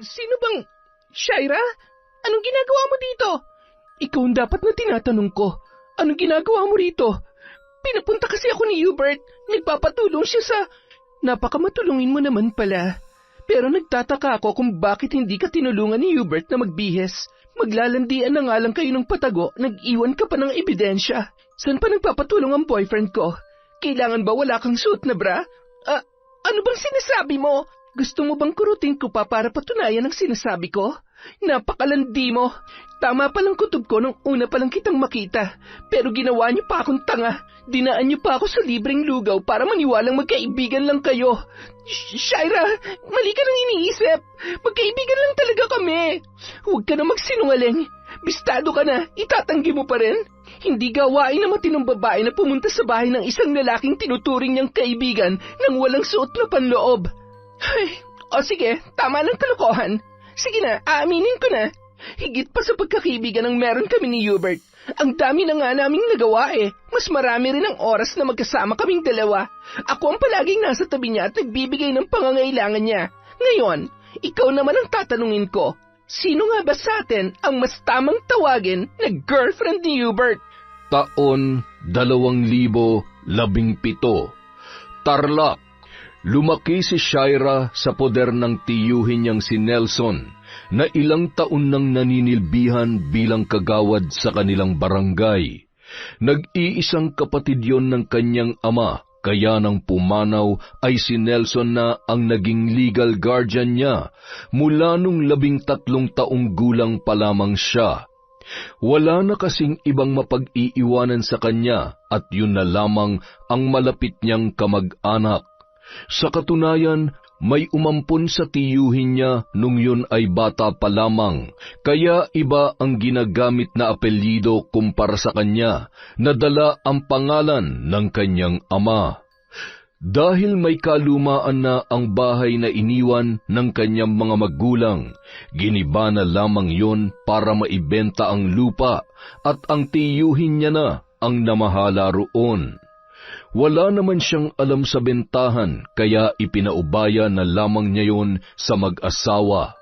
Sino bang... Shaira? Anong ginagawa mo dito? Ikaw ang dapat na tinatanong ko. Anong ginagawa mo rito? Pinapunta kasi ako ni Hubert. Nagpapatulong siya sa... Napakamatulungin mo naman pala. Pero nagtataka ako kung bakit hindi ka tinulungan ni Hubert na magbihis. Maglalandian na nga lang kayo ng patago, nag-iwan ka pa ng ebidensya. Saan pa nagpapatulong ang boyfriend ko? Kailangan ba wala kang suot na bra? Ano bang sinasabi mo? Gusto mo bang kurutin ko pa para patunayan ang sinasabi ko? Napakalandi mo. Tama palang kutob ko nung una palang kitang makita. Pero ginawa niyo pa akong tanga. Dinaan niyo pa ako sa libreng lugaw para maniwalang magkaibigan lang kayo. Shaira, mali ka nang iniisip. Magkaibigan lang talaga kami. Huwag ka na magsinungaling. Bistado ka na, itatanggi mo pa rin. Hindi gawain na matinong babae na pumunta sa bahay ng isang lalaking tinuturing niyang kaibigan nang walang suot na panloob. Ay, sige, tama ng kalokohan. Sige na, aaminin ko na. Higit pa sa pagkakaibigan ang meron kami ni Hubert. Ang dami na nga naming nagawa eh. Mas marami rin ang oras na magkasama kaming dalawa. Ako ang palaging nasa tabi niya at nagbibigay ng pangangailangan niya. Ngayon, ikaw naman ang tatanungin ko. Sino nga ba sa atin ang mas tamang tawagin na girlfriend ni Hubert? Taon 2017. Tarlac. Lumaki si Shaira sa poder ng tiyuhin niyang si Nelson na ilang taon nang naninilbihan bilang kagawad sa kanilang barangay. Nag-iisang kapatid yon ng kanyang ama, kaya nang pumanaw ay si Nelson na ang naging legal guardian niya mula nung 13 taong gulang pa lamang siya. Wala na kasing ibang mapag-iiwanan sa kanya at yun na lamang ang malapit niyang kamag-anak. Sa katunayan, may umampon sa tiyuhin niya nung yun ay bata pa lamang, kaya iba ang ginagamit na apelyido kumpara sa kanya, na dala ang pangalan ng kanyang ama. Dahil may kalumaan na ang bahay na iniwan ng kanyang mga magulang, giniba na lamang yun para maibenta ang lupa at ang tiyuhin niya na ang namahala roon. Wala naman siyang alam sa bentahan, kaya ipinaubaya na lamang niya yon sa mag-asawa.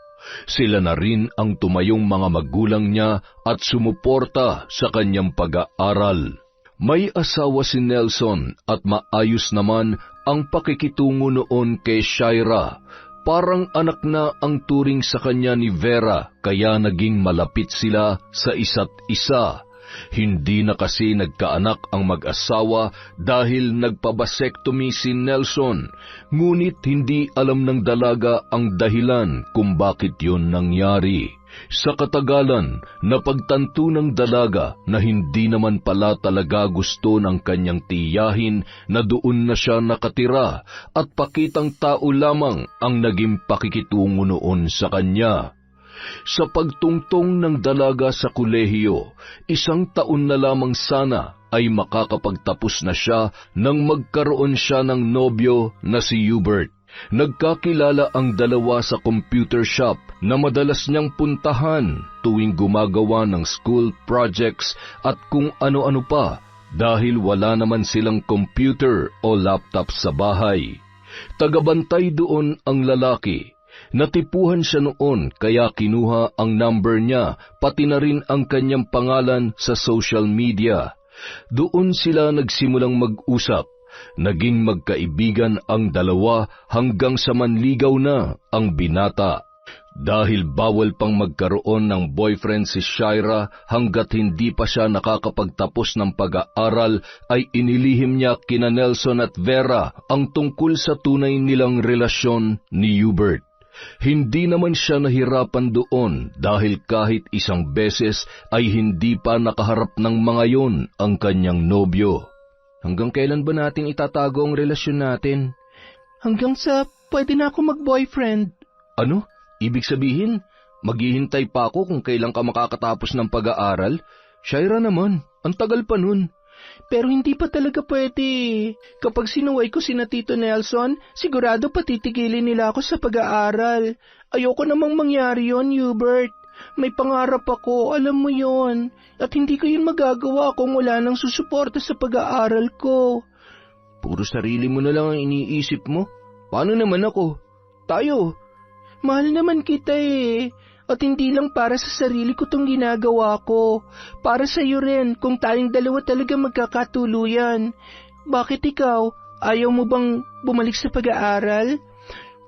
Sila na rin ang tumayong mga magulang niya at sumuporta sa kanyang pag-aaral. May asawa si Nelson at maayos naman ang pakikitungo noon kay Shaira. Parang anak na ang turing sa kanya ni Vera, kaya naging malapit sila sa isa't isa. Hindi na kasi nagkaanak ang mag-asawa dahil nagpabasektomy si Nelson, ngunit hindi alam ng dalaga ang dahilan kung bakit yun nangyari. Sa katagalan, napagtanto ng dalaga na hindi naman pala talaga gusto ng kanyang tiyahin na doon na siya nakatira at pakitang tao lamang ang naging pakikitungo noon sa kanya. Sa pagtungtong ng dalaga sa kolehiyo, 1 taon na lamang sana ay makakapagtapos na siya nang magkaroon siya ng nobyo na si Hubert. Nagkakilala ang dalawa sa computer shop na madalas niyang puntahan tuwing gumagawa ng school projects at kung ano-ano pa dahil wala naman silang computer o laptop sa bahay. Tagabantay doon ang lalaki. Natipuhan siya noon kaya kinuha ang number niya pati na rin ang kanyang pangalan sa social media. Doon sila nagsimulang mag-usap. Naging magkaibigan ang dalawa hanggang sa manligaw na ang binata. Dahil bawal pang magkaroon ng boyfriend si Shaira hanggat hindi pa siya nakakapagtapos ng pag-aaral, ay inilihim niya kina Nelson at Vera ang tungkol sa tunay nilang relasyon ni Hubert. Hindi naman siya nahirapan doon dahil kahit 1 beses ay hindi pa nakaharap ng mga yon ang kanyang nobyo. Hanggang kailan ba natin itatago ang relasyon natin? Hanggang sa pwede na ako mag-boyfriend. Ano? Ibig sabihin, maghihintay pa ako kung kailan ka makakatapos ng pag-aaral? Shaira naman, ang tagal pa nun. Pero hindi pa talaga pwede. Kapag sinuway ko sina Tito Nelson, sigurado patitigilin nila ako sa pag-aaral. Ayoko namang mangyari yon, Hubert. May pangarap ako, alam mo yon. At hindi ko yun magagawa kung wala nang susuporta sa pag-aaral ko. Puro sarili mo na lang ang iniisip mo. Paano naman ako? Tayo. Mahal naman kita eh. At hindi lang para sa sarili ko tong ginagawa ko. Para sa'yo rin, kung tayong dalawa talaga magkakatuluyan. Bakit ikaw? Ayaw mo bang bumalik sa pag-aaral?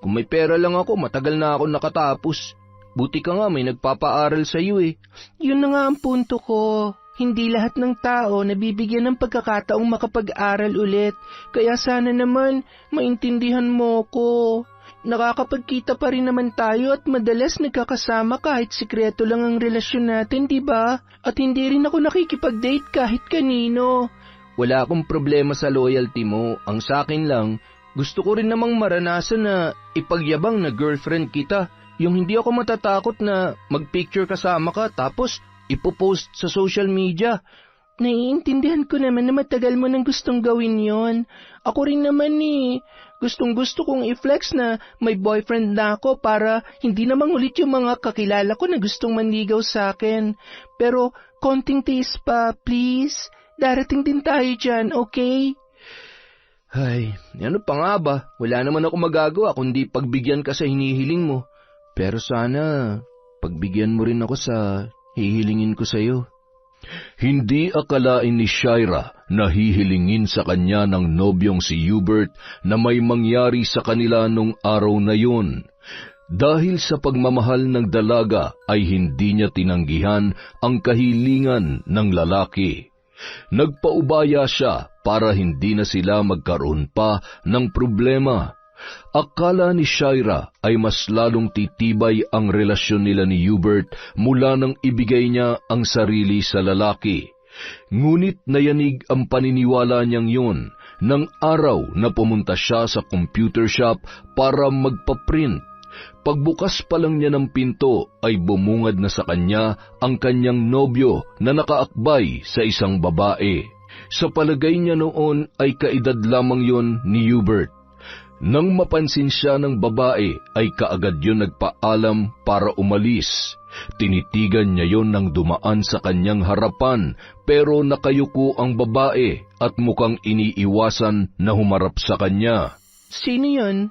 Kung may pera lang ako, matagal na ako nakatapos. Buti ka nga, may nagpapaaral sa'yo eh. Yun na nga ang punto ko. Hindi lahat ng tao nabibigyan ng pagkakataong makapag-aral ulit. Kaya sana naman maintindihan mo ko. Nakakapagkita pa rin naman tayo at madalas nagkakasama kahit sikreto lang ang relasyon natin, di ba? At hindi rin ako nakikipag-date kahit kanino. Wala akong problema sa loyalty mo. Ang sakin lang, gusto ko rin namang maranasan na ipagyabang na girlfriend kita. Yung hindi ako matatakot na mag-picture kasama ka tapos ipopost sa social media. Naiintindihan ko naman na matagal mo nang gustong gawin yon. Ako rin naman eh. Gustong-gusto kong i-flex na may boyfriend na ako para hindi namang ulit yung mga kakilala ko na gustong manligaw sa akin. Pero konting tiis pa, please. Darating din tayo dyan, okay? Ay, ano pa nga ba? Wala naman ako magagawa kundi pagbigyan ka sa hinihiling mo. Pero sana, pagbigyan mo rin ako sa hihilingin ko sa'yo. Hindi akalain ni Shaira na hihilingin sa kanya ng nobyong si Hubert na may mangyari sa kanila nung araw na yun. Dahil sa pagmamahal ng dalaga ay hindi niya tinanggihan ang kahilingan ng lalaki. Nagpaubaya siya para hindi na sila magkaroon pa ng problema. Akala ni Shaira ay mas lalong titibay ang relasyon nila ni Hubert mula nang ibigay niya ang sarili sa lalaki. Ngunit nayanig ang paniniwala niyang yun ng araw na pumunta siya sa computer shop para magpa-print. Pagbukas pa lang niya ng pinto ay bumungad na sa kanya ang kanyang nobyo na nakaakbay sa isang babae. Sa palagay niya noon ay kaedad lamang yon ni Hubert. Nang mapansin siya ng babae ay kaagad yun nagpaalam para umalis. Tinitigan niya yon nang dumaan sa kanyang harapan pero nakayuko ang babae at mukhang iniiwasan na humarap sa kanya. Sino yun?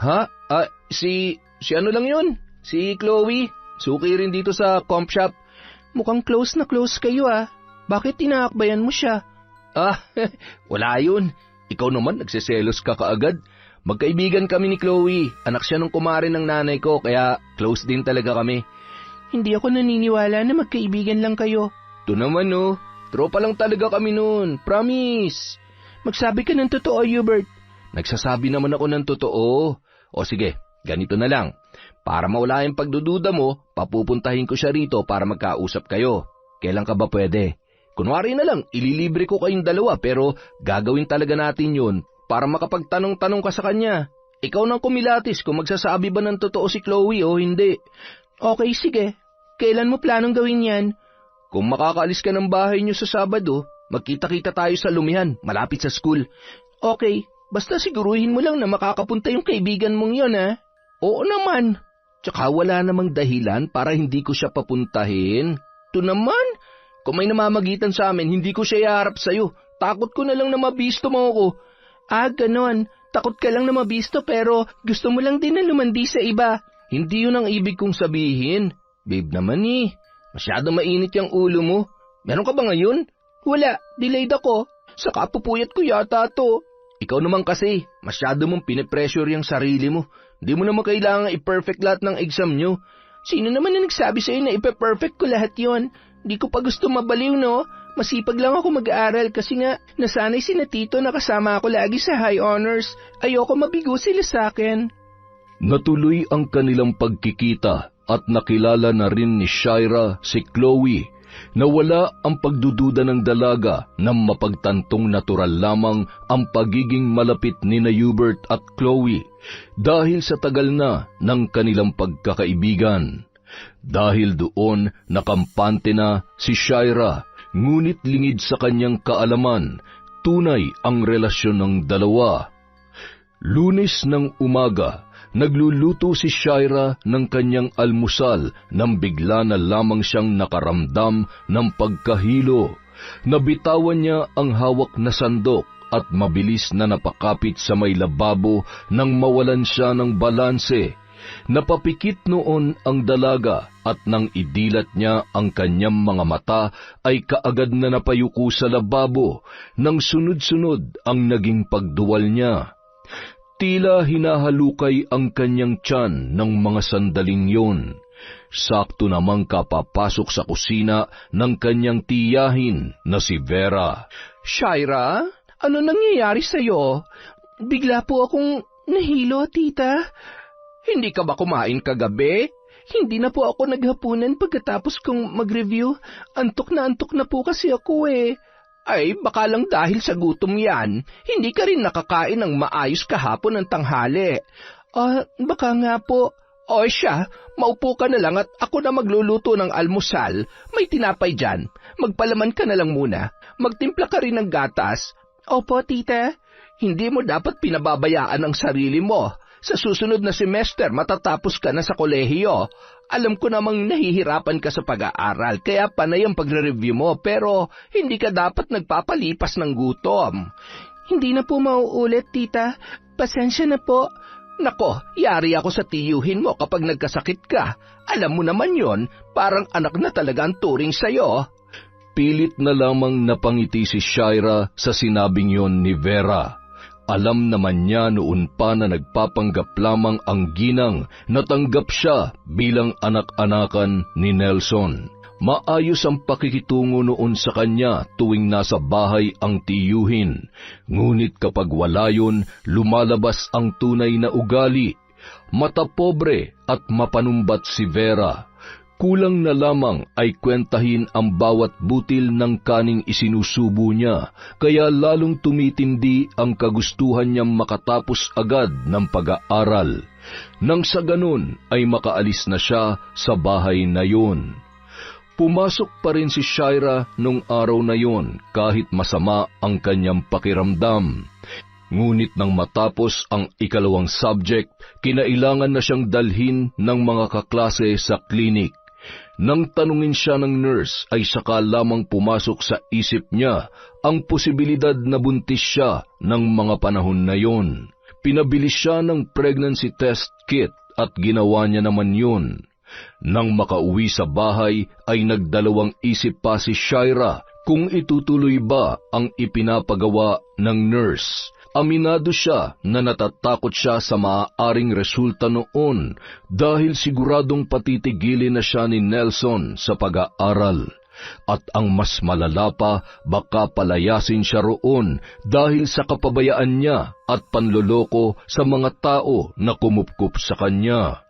Ha? Si ano lang yun? Si Chloe. Suki rin dito sa comp shop. Mukhang close na close kayo ah. Bakit tinaakbayan mo siya? Wala yun. Ikaw naman nagseselos ka kaagad. Magkaibigan kami ni Chloe. Anak siya nung kumare ng nanay ko, kaya close din talaga kami. Hindi ako naniniwala na magkaibigan lang kayo. Ito naman oh, tropa lang talaga kami noon. Promise. Magsabi ka ng totoo, Hubert. Nagsasabi naman ako ng totoo. O sige, ganito na lang. Para mawala yung pagdududa mo, papupuntahin ko siya rito para magkausap kayo. Kailan ka ba pwede? Kunwari na lang, ililibre ko kayong dalawa pero gagawin talaga natin yun para makapagtanong-tanong ka sa kanya. Ikaw nang kumilatis kung magsasabi ba ng totoo si Chloe o hindi. Okay, sige. Kailan mo planong gawin yan? Kung makakaalis ka ng bahay niyo sa Sabado, magkita-kita tayo sa Lumihan, malapit sa school. Okay, basta siguruhin mo lang na makakapunta yung kaibigan mong yon, ha? Oo naman. Tsaka wala namang dahilan para hindi ko siya papuntahin. Ito naman, kung may namamagitan sa amin, hindi ko siya iharap sa'yo. Takot ko na lang na mabisto mo ako. Ganon. Takot ka lang na mabisto pero gusto mo lang din na lumandi sa iba. Hindi yun ang ibig kong sabihin. Babe naman masyado mainit yung ulo mo. Meron ka ba ngayon? Wala, delayed ako. Saka pupuyat ko yata to. Ikaw naman kasi, masyado mong pinipressure yung sarili mo. Hindi mo naman kailangan i-perfect lahat ng exam nyo. Sino naman na nagsabi sa'yo na ipe-perfect ko lahat yon? Hindi ko pa gusto mabaliw, no? Masipag lang ako mag-aaral kasi nga nasanay sina Tito na kasama ako lagi sa high honors. Ayoko mabigo sila sa akin. Natuloy ang kanilang pagkikita at nakilala na rin ni Shaira si Chloe na wala ang pagdududa ng dalaga na mapagtantong natural lamang ang pagiging malapit ni na Hubert at Chloe dahil sa tagal na ng kanilang pagkakaibigan. Dahil doon nakampante na si Shaira, ngunit lingid sa kanyang kaalaman, tunay ang relasyon ng dalawa. Lunes ng umaga, nagluluto si Shaira ng kanyang almusal nang bigla na lamang siyang nakaramdam ng pagkahilo. Nabitawan niya ang hawak na sandok at mabilis na napakapit sa may lababo nang mawalan siya ng balanse. Napapikit noon ang dalaga at nang idilat niya ang kanyang mga mata ay kaagad na napayuko sa lababo nang sunod-sunod ang naging pagduwal niya. Tila hinahalukay ang kanyang tiyan ng mga sandaling yon. Sakto namang kapapasok sa kusina ng kanyang tiyahin na si Vera. Shaira, ano nangyayari sa'yo? Bigla po akong nahilo, tita. Hindi ka ba kumain kagabi? Hindi na po ako naghapunan pagkatapos kong mag-review. Antok na po kasi ako eh. Ay, baka lang dahil sa gutom yan. Hindi ka rin nakakain ng maayos kahapon ng tanghali. Baka nga po. O siya, maupo ka na lang at ako na magluluto ng almusal. May tinapay dyan. Magpalaman ka na lang muna. Magtimpla ka rin ng gatas. Opo, tita. Hindi mo dapat pinababayaan ang sarili mo. Sa susunod na semester, matatapos ka na sa kolehiyo. Alam ko namang nahihirapan ka sa pag-aaral, kaya panay ang pagre-review mo, pero hindi ka dapat nagpapalipas ng gutom. Hindi na po mauulit, tita. Pasensya na po. Nako, yari ako sa tiyuhin mo kapag nagkasakit ka. Alam mo naman yon, parang anak na talaga ang turing sa'yo. Pilit na lamang napangiti si Shaira sa sinabing yon ni Vera. Alam naman niya noon pa na nagpapanggap lamang ang ginang na tanggap siya bilang anak-anakan ni Nelson. Maayos ang pakikitungo noon sa kanya tuwing nasa bahay ang tiyuhin. Ngunit kapag wala yun, lumalabas ang tunay na ugali. Mata pobre at mapanumbat si Vera. Kulang na lamang ay kwentahin ang bawat butil ng kaning isinusubo niya, kaya lalong tumitindi ang kagustuhan niyang makatapos agad ng pag-aaral. Nang sa ganun ay makaalis na siya sa bahay na yun. Pumasok pa rin si Shaira nung araw na yon kahit masama ang kanyang pakiramdam. Ngunit nang matapos ang ikalawang subject, kinailangan na siyang dalhin ng mga kaklase sa klinik. Nang tanungin siya ng nurse ay saka lamang pumasok sa isip niya ang posibilidad na buntis siya ng mga panahon na yon. Pinabili siya ng pregnancy test kit at ginawa niya naman yun. Nang makauwi sa bahay ay nagdalawang isip pa si Shaira kung itutuloy ba ang ipinapagawa ng nurse. Aminado siya na natatakot siya sa maaaring resulta noon dahil siguradong patitigilin na siya ni Nelson sa pag-aaral. At ang mas malala pa, baka palayasin siya roon dahil sa kapabayaan niya at panloloko sa mga tao na kumupkup sa kanya.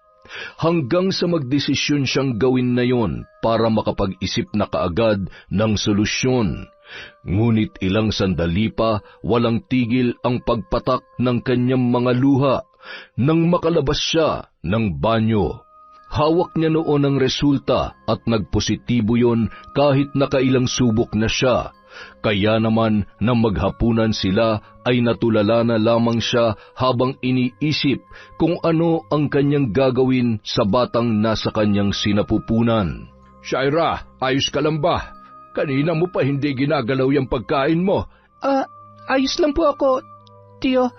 Hanggang sa magdesisyon siyang gawin na yon para makapag-isip na kaagad ng solusyon. Ngunit ilang sandali pa, walang tigil ang pagpatak ng kanyang mga luha nang makalabas siya ng banyo. Hawak niya noon ang resulta at nagpositibo yon kahit nakailang subok na siya. Kaya naman nang maghapunan sila ay natulala na lamang siya habang iniisip kung ano ang kanyang gagawin sa batang nasa kanyang sinapupunan. Shaira, ayos ka lang ba? Kanina mo pa hindi ginagalaw yung pagkain mo. Ayos lang po ako, tiyo.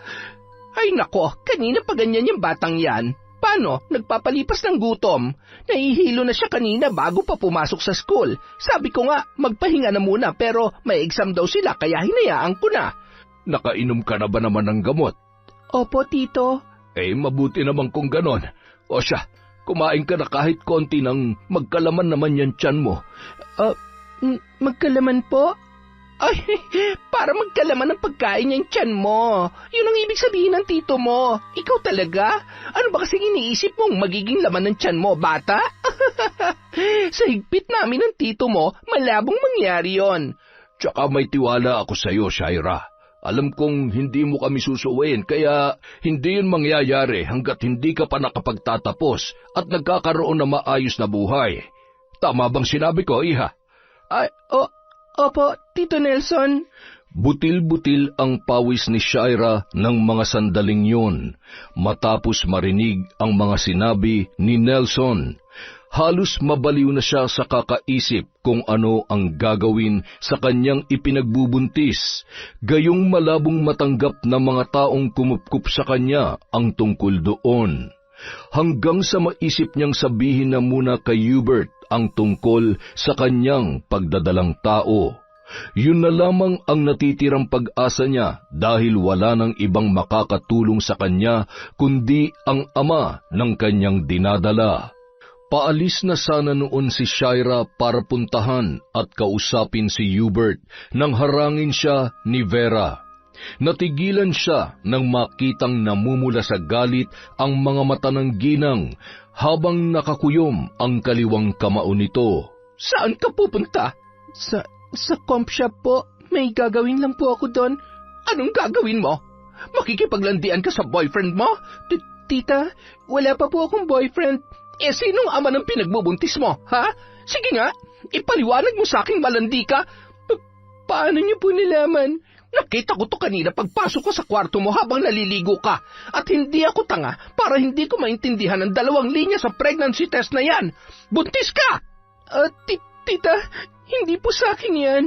Ay nako, kanina pa ganyan yung batang yan. Paano? Nagpapalipas ng gutom. Nahihilo na siya kanina bago pa pumasok sa school. Sabi ko nga, magpahinga na muna pero may exam daw sila kaya hinayaan ko na. Nakainom ka na ba naman ng gamot? Opo, tito. Mabuti naman kung ganon. O siya, kumain ka na kahit konti nang magkalaman naman yan tiyan mo. Magkalaman po? Ay, para magkalaman ng pagkain niyang tiyan mo. Yun ang ibig sabihin ng tito mo. Ikaw talaga? Ano ba kasing iniisip mong magiging laman ng tiyan mo, bata? Sa higpit namin ng tito mo, malabong mangyari yon. Tsaka may tiwala ako sa iyo, Shaira. Alam kong hindi mo kami susuwain, kaya hindi yun mangyayari hanggat hindi ka pa nakapagtatapos at nagkakaroon ng maayos na buhay. Tama bang sinabi ko, iha? Opo, Tito Nelson. Butil-butil ang pawis ni Shaira ng mga sandaling yun, matapos marinig ang mga sinabi ni Nelson. Halos mabaliw na siya sa kakaisip kung ano ang gagawin sa kanyang ipinagbubuntis, gayong malabong matanggap ng mga taong kumupkup sa kanya ang tungkol doon. hanggang sa maisip niyang sabihin na muna kay Hubert ang tungkol sa kanyang pagdadalang tao. Yun na lamang ang natitirang pag-asa niya dahil wala nang ibang makakatulong sa kanya kundi ang ama ng kanyang dinadala. Paalis na sana noon si Shira para puntahan at kausapin si Hubert nang harangin siya ni Vera. Natigilan siya nang makitang namumula sa galit ang mga mata ng ginang habang nakakuyom ang kaliwang kamao nito. Saan ka pupunta? Sa comp shop po. May gagawin lang po ako doon. Anong gagawin mo? Makikipaglandian ka sa boyfriend mo? Tita, wala pa po akong boyfriend. Sinong ama ng pinagbubuntis mo, ha? Sige nga, ipaliwanag mo sa aking malandi ka. Paano niyo po nilaman? Nakita ko to kanina pagpasok ko sa kwarto mo habang naliligo ka. At hindi ako tanga para hindi ko maintindihan ang 2 linya sa pregnancy test na yan. Buntis ka! Tita, hindi po sa akin yan.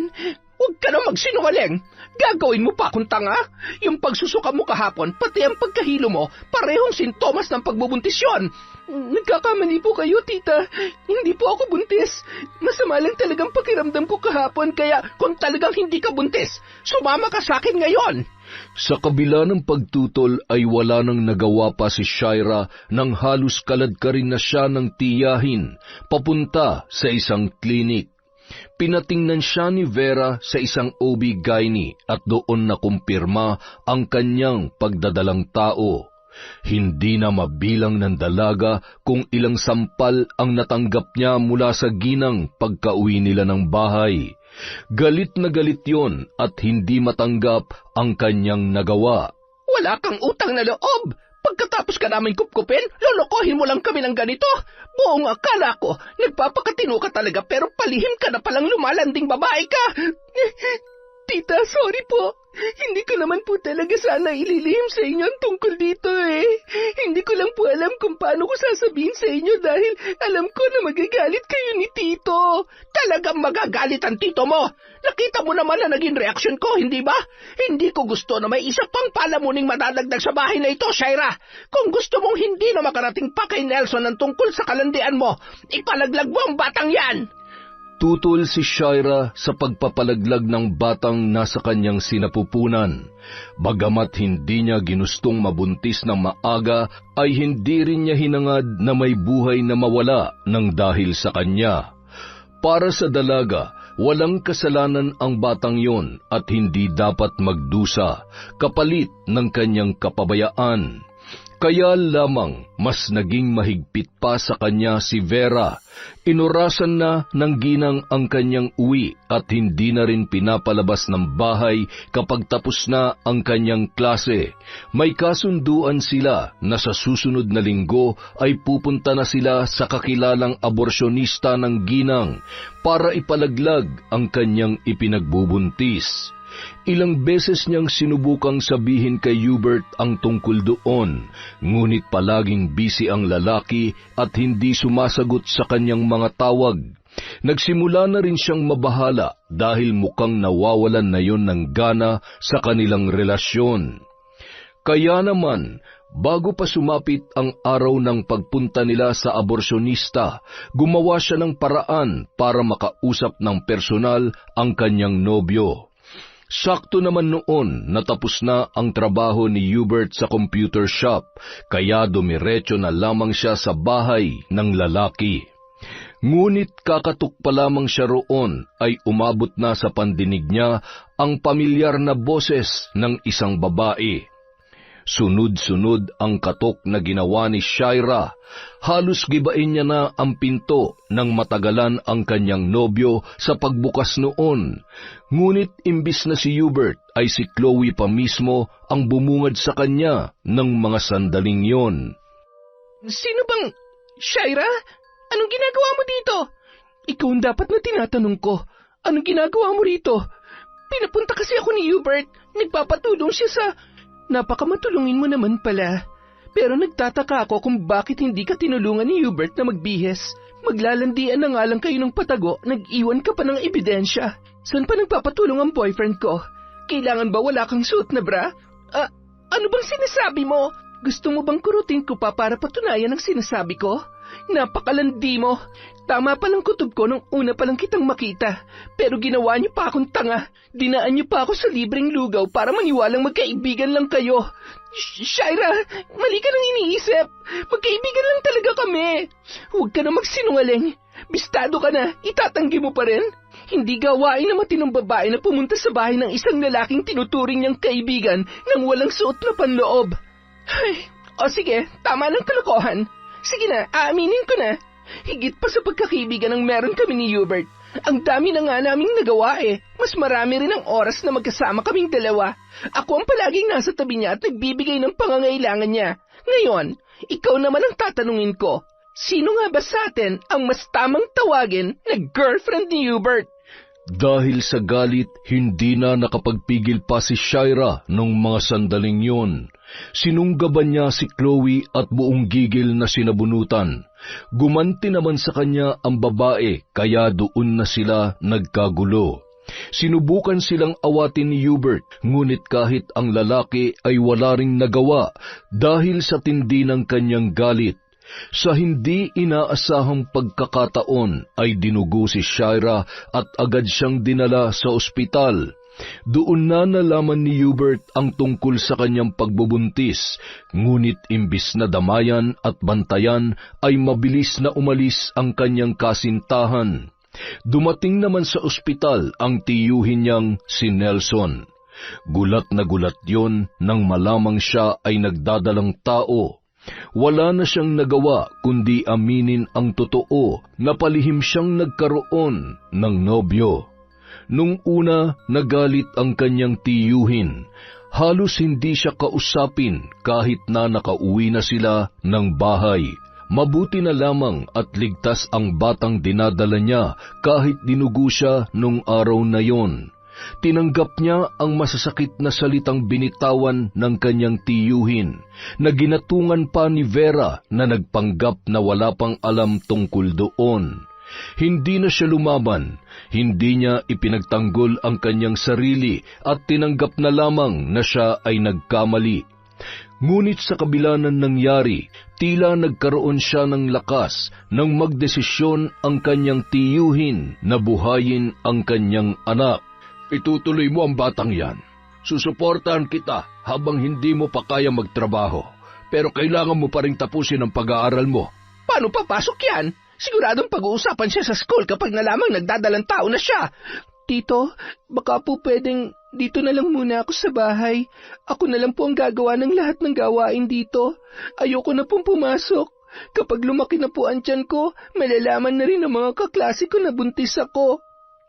Huwag ka na magsinungaling. Gagawin mo pa akong tanga? Yung pagsusuka mo kahapon, pati ang pagkahilo mo, parehong sintomas ng pagbubuntis yun. Nagkakamali po kayo, tita. Hindi po ako buntis. Masama lang talagang pakiramdam ko kahapon, kaya kung talagang hindi ka buntis, sumama ka sa akin ngayon. Sa kabila ng pagtutol ay wala nang nagawa pa si Shira nang halos kalad ka rin na siya ng tiyahin papunta sa isang klinik. Pinatingnan siya ni Vera sa isang OB-GYN at doon nakumpirma ang kanyang pagdadalang tao. Hindi na mabilang ng dalaga kung ilang sampal ang natanggap niya mula sa ginang pagkauwi nila ng bahay. Galit na galit yon at hindi matanggap ang kanyang nagawa. Wala kang utang na loob! Pagkatapos ka namin kupkupin, lolokohin mo lang kami ng ganito. Buong akala ko, nagpapakatino ka talaga pero palihim ka na palang lumalanding babae ka. Tita, sorry po. Hindi ko naman po talaga sana ililihim sa inyo ang tungkol dito eh. Hindi ko lang po alam kung paano ko sasabihin sa inyo dahil alam ko na magagalit kayo ni Tito. Talagang magagalit ang tito mo. Nakita mo naman na naging reaksyon ko, hindi ba? Hindi ko gusto na may isa pang palamuning madadagdag sa bahay na ito, Shira. Kung gusto mong hindi na makarating pa kay Nelson ang tungkol sa kalandian mo, ipalaglag mo ang batang yan. Tutol si Shira sa pagpapalaglag ng batang nasa kanyang sinapupunan. Bagamat hindi niya ginustong mabuntis ng maaga, ay hindi rin niya hinangad na may buhay na mawala ng dahil sa kanya. Para sa dalaga, walang kasalanan ang batang yon at hindi dapat magdusa, kapalit ng kanyang kapabayaan. Kaya lamang mas naging mahigpit pa sa kanya si Vera. Inurasan na ng ginang ang kanyang uwi at hindi na rin pinapalabas ng bahay kapag tapos na ang kanyang klase. May kasunduan sila na sa susunod na linggo ay pupunta na sila sa kakilalang aborsyonista ng ginang para ipalaglag ang kanyang ipinagbubuntis. Ilang beses niyang sinubukang sabihin kay Hubert ang tungkol doon, ngunit palaging busy ang lalaki at hindi sumasagot sa kanyang mga tawag. Nagsimula na rin siyang mabahala dahil mukhang nawawalan na yon ng gana sa kanilang relasyon. Kaya naman, bago pa sumapit ang araw ng pagpunta nila sa aborsyonista, gumawa siya ng paraan para makausap ng personal ang kanyang nobyo. Sakto naman noon natapos na ang trabaho ni Hubert sa computer shop, kaya dumiretso na lamang siya sa bahay ng lalaki. Ngunit kakatok pa lamang siya roon ay umabot na sa pandinig niya ang pamilyar na boses ng isang babae. Sunod-sunod ang katok na ginawa ni Shira. Halos gibain niya na ang pinto nang matagalan ang kanyang nobyo sa pagbukas noon. Ngunit imbis na si Hubert ay si Chloe pa mismo ang bumungad sa kanya ng mga sandaling yon. Sino bang... Shira? Anong ginagawa mo dito? Ikaw ang dapat na tinatanong ko. Anong ginagawa mo rito? Pinapunta kasi ako ni Hubert. Nagpapatulong siya sa... Napakamatulungin mo naman pala. Pero nagtataka ako kung bakit hindi ka tinulungan ni Hubert na magbihes. Maglalandian na nga lang kayo ng patago, nag-iwan ka pa ng ebidensya. Saan pa nagpapatulong ang boyfriend ko? Kailangan ba wala kang suot na bra? Ano bang sinasabi mo? Gusto mo bang kurutin ko pa para patunayan ang sinasabi ko? Napakalandi mo. Tama palang kutob ko nung una palang kitang makita. Pero ginawa niyo pa akong tanga. Dinaan niyo pa ako sa libreng lugaw para maniwalang magkaibigan lang kayo. Shaira, mali ka nang iniisip. Magkaibigan lang talaga kami. Huwag ka na magsinungaling. Bistado ka na, itatanggi mo pa rin. Hindi gawain na matinong babae na pumunta sa bahay ng isang lalaking tinuturing niyang kaibigan nang walang suot na panloob. Ay, o sige, tama ng kalokohan. Sige na, aaminin ko na. Higit pa sa pagkakaibigan ang meron kami ni Hubert. Ang dami na nga naming nagawa eh. Mas marami rin ang oras na magkasama kaming dalawa. Ako ang palaging nasa tabi niya at nagbibigay ng pangangailangan niya. Ngayon, ikaw naman ang tatanungin ko. Sino nga ba sa atin ang mas tamang tawagin na girlfriend ni Hubert? Dahil sa galit, hindi na nakapagpigil pa si Shaira nung mga sandaling yun. Sinunggaban niya si Chloe at buong gigil na sinabunutan. Gumanti naman sa kanya ang babae, kaya doon na sila nagkagulo. Sinubukan silang awatin ni Hubert, ngunit kahit ang lalaki ay wala ring nagawa dahil sa tindi ng kanyang galit. Sa hindi inaasahang pagkakataon ay dinugo si Shaira at agad siyang dinala sa ospital. Doon na nalaman ni Hubert ang tungkol sa kanyang pagbubuntis, ngunit imbis na damayan at bantayan ay mabilis na umalis ang kanyang kasintahan. Dumating naman sa ospital ang tiyuhin niyang si Nelson. Gulat na gulat yon nang malamang siya ay nagdadalang tao. Wala na siyang nagawa kundi aminin ang totoo na palihim siyang nagkaroon ng nobyo. Nung una, nagalit ang kanyang tiyuhin. Halos hindi siya kausapin kahit na nakauwi na sila ng bahay. Mabuti na lamang at ligtas ang batang dinadala niya kahit dinugo siya nung araw na yon. Tinanggap niya ang masasakit na salitang binitawan ng kanyang tiyuhin, na ginatungan pa ni Vera na nagpanggap na wala pang alam tungkol doon. Hindi na siya lumaban, hindi niya ipinagtanggol ang kanyang sarili at tinanggap na lamang na siya ay nagkamali. Ngunit sa kabila ng nangyari, tila nagkaroon siya ng lakas nang magdesisyon ang kanyang tiyuhin na buhayin ang kanyang anak. Itutuloy mo ang batang yan. Susuportahan kita habang hindi mo pa kaya magtrabaho. Pero kailangan mo pa rin tapusin ang pag-aaral mo. Paano papasok yan? Siguradong pag-uusapan siya sa school kapag nalamang nagdadalang tao na siya. Tito, baka po pwedeng dito na lang muna ako sa bahay. Ako na lang po ang gagawa ng lahat ng gawain dito. Ayoko na pong pumasok. Kapag lumaki na po ang tiyan ko, malalaman na rin ng mga kaklase ko na buntis ako.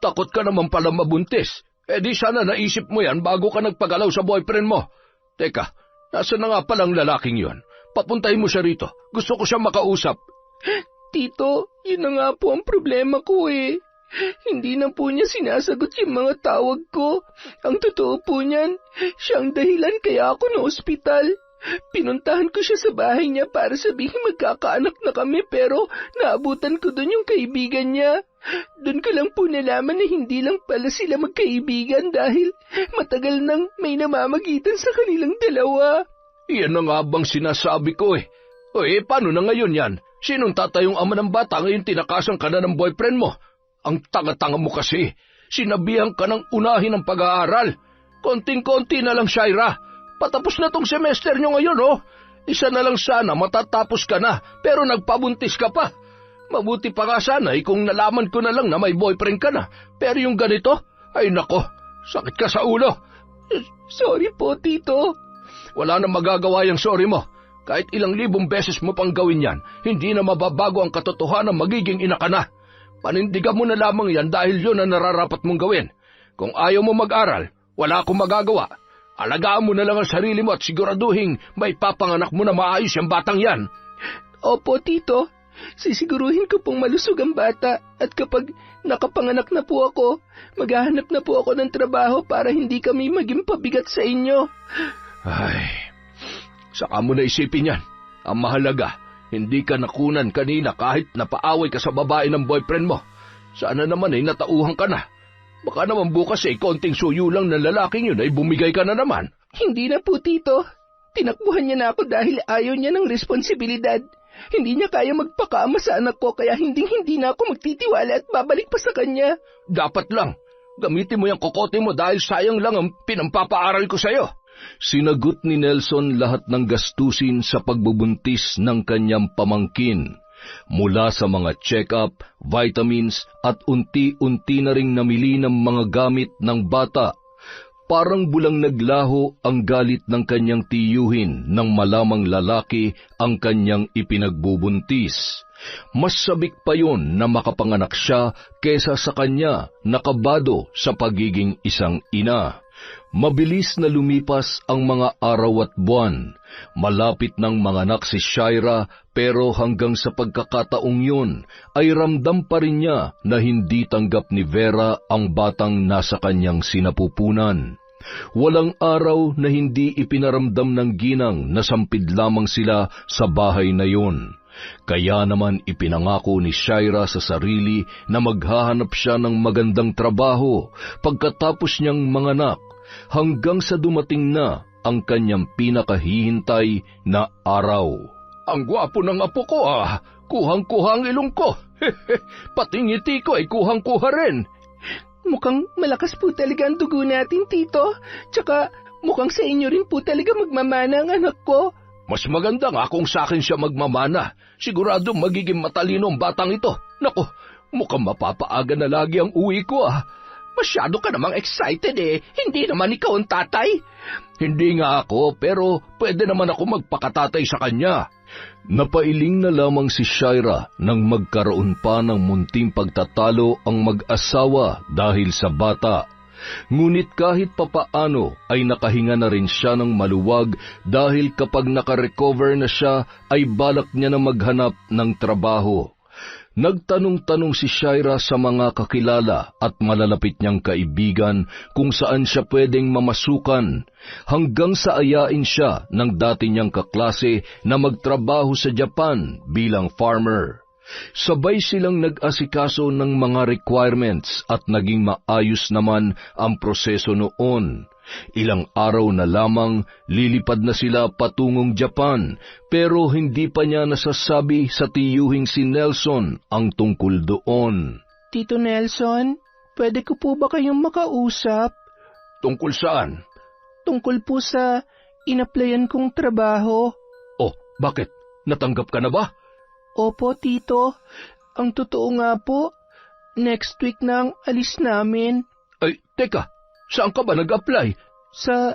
Takot ka naman pala mabuntis. Di sana naisip mo yan bago ka nagpagalaw sa boyfriend mo. Teka, nasa na nga palang lalaking yon? Papuntahin mo siya rito. Gusto ko siya makausap. Tito, yun na nga po ang problema ko eh. Hindi na po niya sinasagot yung mga tawag ko. Ang totoo po niyan, siyang dahilan kaya ako na ospital. Pinuntahan ko siya sa bahay niya para sabihin magkakaanak na kami pero naabutan ko doon yung kaibigan niya. Doon ko lang po nalaman na hindi lang pala sila magkaibigan dahil matagal nang may namamagitan sa kanilang dalawa. Iyan na nga bang sinasabi ko eh. Paano na ngayon yan? Sinong tatayong ama ng bata ngayon tinakasan ka na ng boyfriend mo? Ang tanga-tanga mo kasi. Sinabihan ka ng unahin ang pag-aaral. Konting-konti na lang, Shaira. Patapos na tong semester nyo ngayon, oh. Isa na lang sana, matatapos ka na, pero nagpabuntis ka pa. Mabuti pa nga sana kung nalaman ko na lang na may boyfriend ka na. Pero yung ganito, ay nako, sakit ka sa ulo. Sorry po, Tito. Wala na magagawa yung sorry mo. Kahit ilang libong beses mo pang gawin yan, hindi na mababago ang katotohanan magiging ina ka na. Panindigan mo na lamang yan dahil yun ang nararapat mong gawin. Kung ayaw mo mag-aral, wala akong magagawa. Alagaan mo na lang ang sarili mo at siguraduhin may papanganak mo na maayos yung batang yan. Opo, Tito. Sisiguruhin ko pong malusog ang bata at kapag nakapanganak na po ako, maghahanap na po ako ng trabaho para hindi kami maging pabigat sa inyo. Ay, saka mo na isipin yan. Ang mahalaga, hindi ka nakunan kanina kahit napaaway ka sa babae ng boyfriend mo. Sana naman ay natauhan ka na. Baka naman bukas konting suyo lang ng lalaking yun ay bumigay ka na naman. Hindi na po, Tito. Tinakbuhan niya na ako dahil ayaw niya ng responsibilidad. Hindi niya kaya magpakaama sa anak ko kaya hindi na ako magtitiwala at babalik pa sa kanya. Dapat lang. Gamitin mo yung kokote mo dahil sayang lang ang pinampapaaral ko sa'yo. Sinagot ni Nelson lahat ng gastusin sa pagbubuntis ng kanyang pamangkin. Mula sa mga check-up, vitamins at unti-unti na ring namili ng mga gamit ng bata. Parang bulang naglaho ang galit ng kanyang tiyuhin nang malamang lalaki ang kanyang ipinagbubuntis. Mas sabik pa yon na makapanganak siya kesa sa kanya nakabado sa pagiging isang ina. Mabilis na lumipas ang mga araw at buwan. Malapit nang manganak si Shaira pero hanggang sa pagkakataong yun ay ramdam pa rin niya na hindi tanggap ni Vera ang batang nasa kanyang sinapupunan. Walang araw na hindi ipinaramdam ng ginang na sampid lamang sila sa bahay na yun. Kaya naman ipinangako ni Shaira sa sarili na maghahanap siya ng magandang trabaho pagkatapos niyang manganak hanggang sa dumating na ang kanyang pinakahihintay na araw. Ang gwapo ng apo ko Kuhang-kuha ang ilong ko. Pati ngiti ko ay kuhang-kuha rin. Mukhang malakas po talaga ang dugo natin, Tito. Tsaka mukhang sa inyo rin po talaga magmamana ang anak ko. Mas maganda nga kung sa akin siya magmamana. Sigurado magiging matalino ang batang ito. Naku, mukhang mapapaaga na lagi ang uwi ko Masyado ka namang excited Hindi naman ikaw ang tatay. Hindi nga ako, pero pwede naman ako magpakatatay sa kanya. Napailing na lamang si Shaira nang magkaroon pa ng munting pagtatalo ang mag-asawa dahil sa bata. Ngunit kahit papaano ay nakahinga na rin siya ng maluwag dahil kapag nakarecover na siya ay balak niya na maghanap ng trabaho. Nagtanong-tanong si Shaira sa mga kakilala at malalapit niyang kaibigan kung saan siya pwedeng mamasukan hanggang sa ayain siya ng dati niyang kaklase na magtrabaho sa Japan bilang farmer. Sabay silang nag-asikaso ng mga requirements at naging maayos naman ang proseso noon. Ilang araw na lamang lilipad na sila patungong Japan pero hindi pa niya nasasabi sa tiyuhing si Nelson ang tungkol doon. Tito Nelson, pwede ko po ba kayong makausap? Tungkol saan? Tungkol po sa inaplayan kong trabaho. Oh, bakit? Natanggap ka na ba? Opo, Tito. Ang totoo nga po, next week na ang alis namin. Ay, teka. Saan ka ba nag-apply? Sa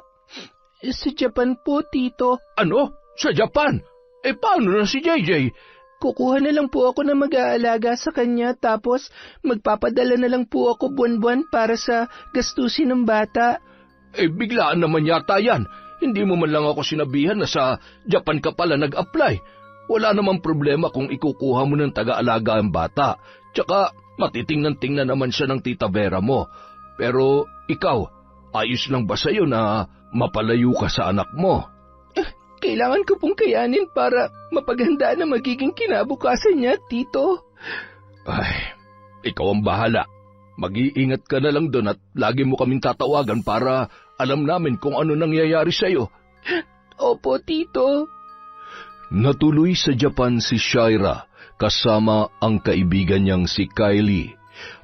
Japan po, Tito. Ano? Sa Japan? Paano na si JJ? Kukuha na lang po ako na mag-aalaga sa kanya tapos magpapadala na lang po ako buwan-buwan para sa gastusin ng bata. Biglaan naman yata yan. Hindi mo man lang ako sinabihan na sa Japan ka pala nag-apply. Wala namang problema kung ikukuha mo ng taga-alaga ang bata. Tsaka matitingnan-tingnan naman siya ng tita Vera mo. Pero ikaw, ayos lang ba sa'yo na mapalayo ka sa anak mo? Kailangan ko pong kayanin para mapaganda na magiging kinabukasan niya, Tito. Ay, ikaw ang bahala. Mag-iingat ka na lang doon at lagi mo kaming tatawagan para alam namin kung ano nangyayari sa'yo. Opo, Tito. Natuloy sa Japan si Shaira kasama ang kaibigan niyang si Kylie.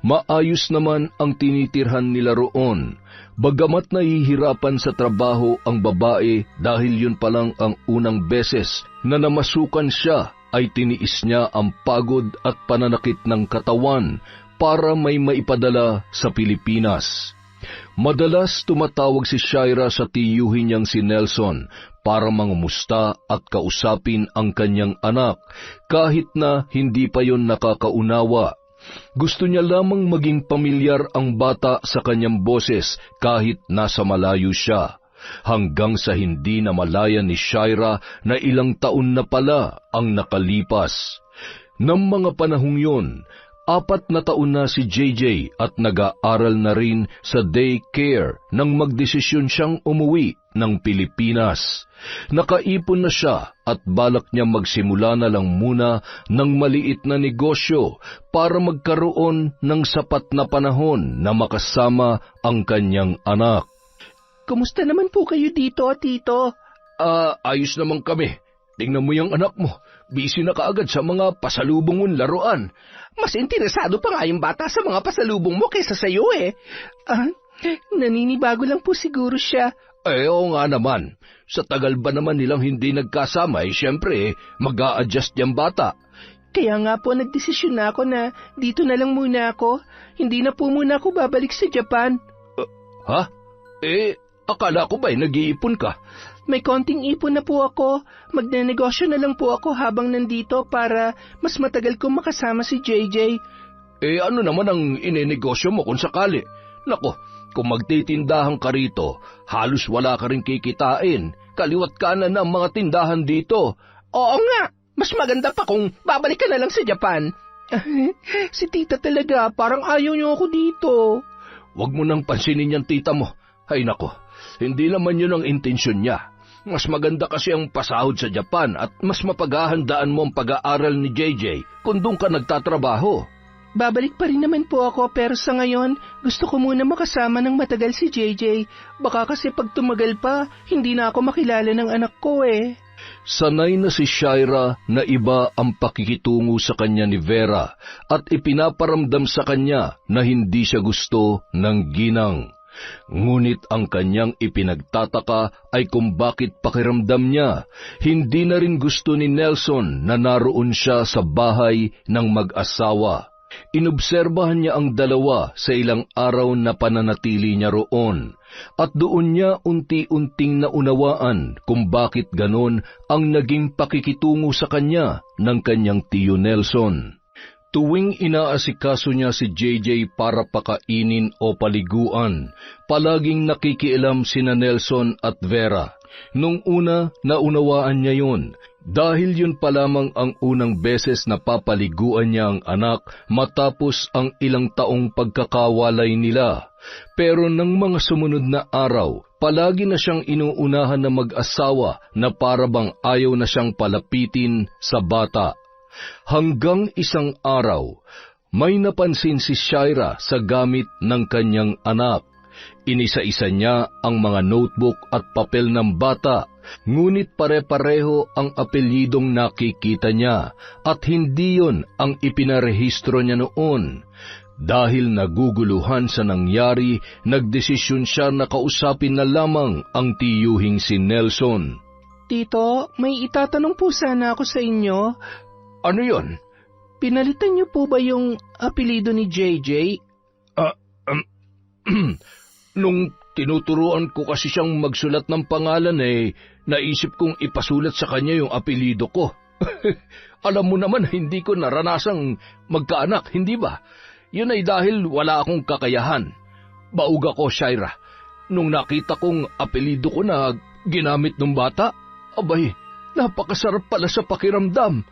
Maayos naman ang tinitirhan nila roon, bagamat nahihirapan sa trabaho ang babae dahil yun palang ang unang beses na namasukan siya ay tiniis niya ang pagod at pananakit ng katawan para may maipadala sa Pilipinas. Madalas tumatawag si Shaira sa tiyuhin niyang si Nelson para mangumusta at kausapin ang kanyang anak kahit na hindi pa yon nakakaunawa. Gusto niya lamang maging pamilyar ang bata sa kanyang boses kahit nasa malayo siya, hanggang sa hindi na malaya ni Shaira na ilang taon na pala ang nakalipas. Nang mga panahong yun, 4 na taon na si JJ at nag-aaral na rin sa daycare nang magdesisyon siyang umuwi ng Pilipinas. Nakaipon na siya at balak niya magsimula na lang muna ng maliit na negosyo para magkaroon ng sapat na panahon na makasama ang kanyang anak. Kumusta naman po kayo dito, Tito? Ayos naman kami. Tingnan mo yung anak mo. Busy na kaagad sa mga pasalubong mong laruan. Mas interesado pa nga yung bata sa mga pasalubong mo kaysa sa'yo eh. Naninibago lang po siguro siya. Oo nga naman. Sa tagal ba naman nilang hindi nagkasama, syempre, mag-a-adjust yung bata. Kaya nga po nagdesisyon na ako na dito na lang muna ako. Hindi na po muna ako babalik sa Japan. Ha? Akala ko ba'y nag-iipon ka? May konting ipon na po ako. Magnenegosyo na lang po ako habang nandito para mas matagal kong makasama si JJ. Ano naman ang inenegosyo mo kung sakali? Nako, kung magtitindahan ka rito, halos wala ka rin kikitain. Kaliwat kanan ang mga tindahan dito. Oo nga, mas maganda pa kung babalik ka na lang sa Japan. Si tita talaga, parang ayaw niyo ako dito. Huwag mo nang pansinin yung tita mo. Ay nako, hindi naman yun ang intensyon niya. Mas maganda kasi ang pasahod sa Japan at mas mapaghahandaan mo ang pag-aaral ni JJ kung doon ka nagtatrabaho. Babalik pa rin naman po ako pero sa ngayon gusto ko muna makasama ng matagal si JJ. Baka kasi pag tumagal pa, hindi na ako makilala ng anak ko eh. Sanay na si Shaira na iba ang pakikitungo sa kanya ni Vera at ipinaparamdam sa kanya na hindi siya gusto ng ginang. Ngunit ang kanyang ipinagtataka ay kung bakit pakiramdam niya hindi na rin gusto ni Nelson na naroon siya sa bahay ng mag-asawa. Inobserbahan niya ang dalawa sa ilang araw na pananatili niya roon at doon niya unti-unting naunawaan kung bakit ganon ang naging pakikitungo sa kanya ng kanyang tiyo Nelson. Tuwing inaasikaso niya si JJ para pakainin o paliguan, palaging nakikialam sina Nelson at Vera. Nung una, naunawaan niya yun, dahil yun pa lamang ang unang beses na papaliguan niya ang anak matapos ang ilang taong pagkakawalay nila. Pero ng mga sumunod na araw, palagi na siyang inuunahan na mag-asawa na parabang ayaw na siyang palapitin sa bata. Hanggang isang araw, may napansin si Shaira sa gamit ng kanyang anak. Inisa-isa niya ang mga notebook at papel ng bata, ngunit pare-pareho ang apelyidong nakikita niya at hindi yon ang ipinarehistro niya noon. Dahil naguguluhan sa nangyari, nagdesisyon siya na kausapin na lamang ang tiyuhing si Nelson. Tito, may itatanong po sana ako sa inyo. Ano yon? Pinalitan niyo po ba yung apelido ni JJ? Nung tinuturuan ko kasi siyang magsulat ng pangalan naisip kong ipasulat sa kanya yung apelido ko. Alam mo naman, hindi ko naranasang magkaanak, hindi ba? Yun ay dahil wala akong kakayahan. Baug ako, Shaira. Nung nakita kong apelido ko na ginamit ng bata, abay, napakasarap pala sa pakiramdam.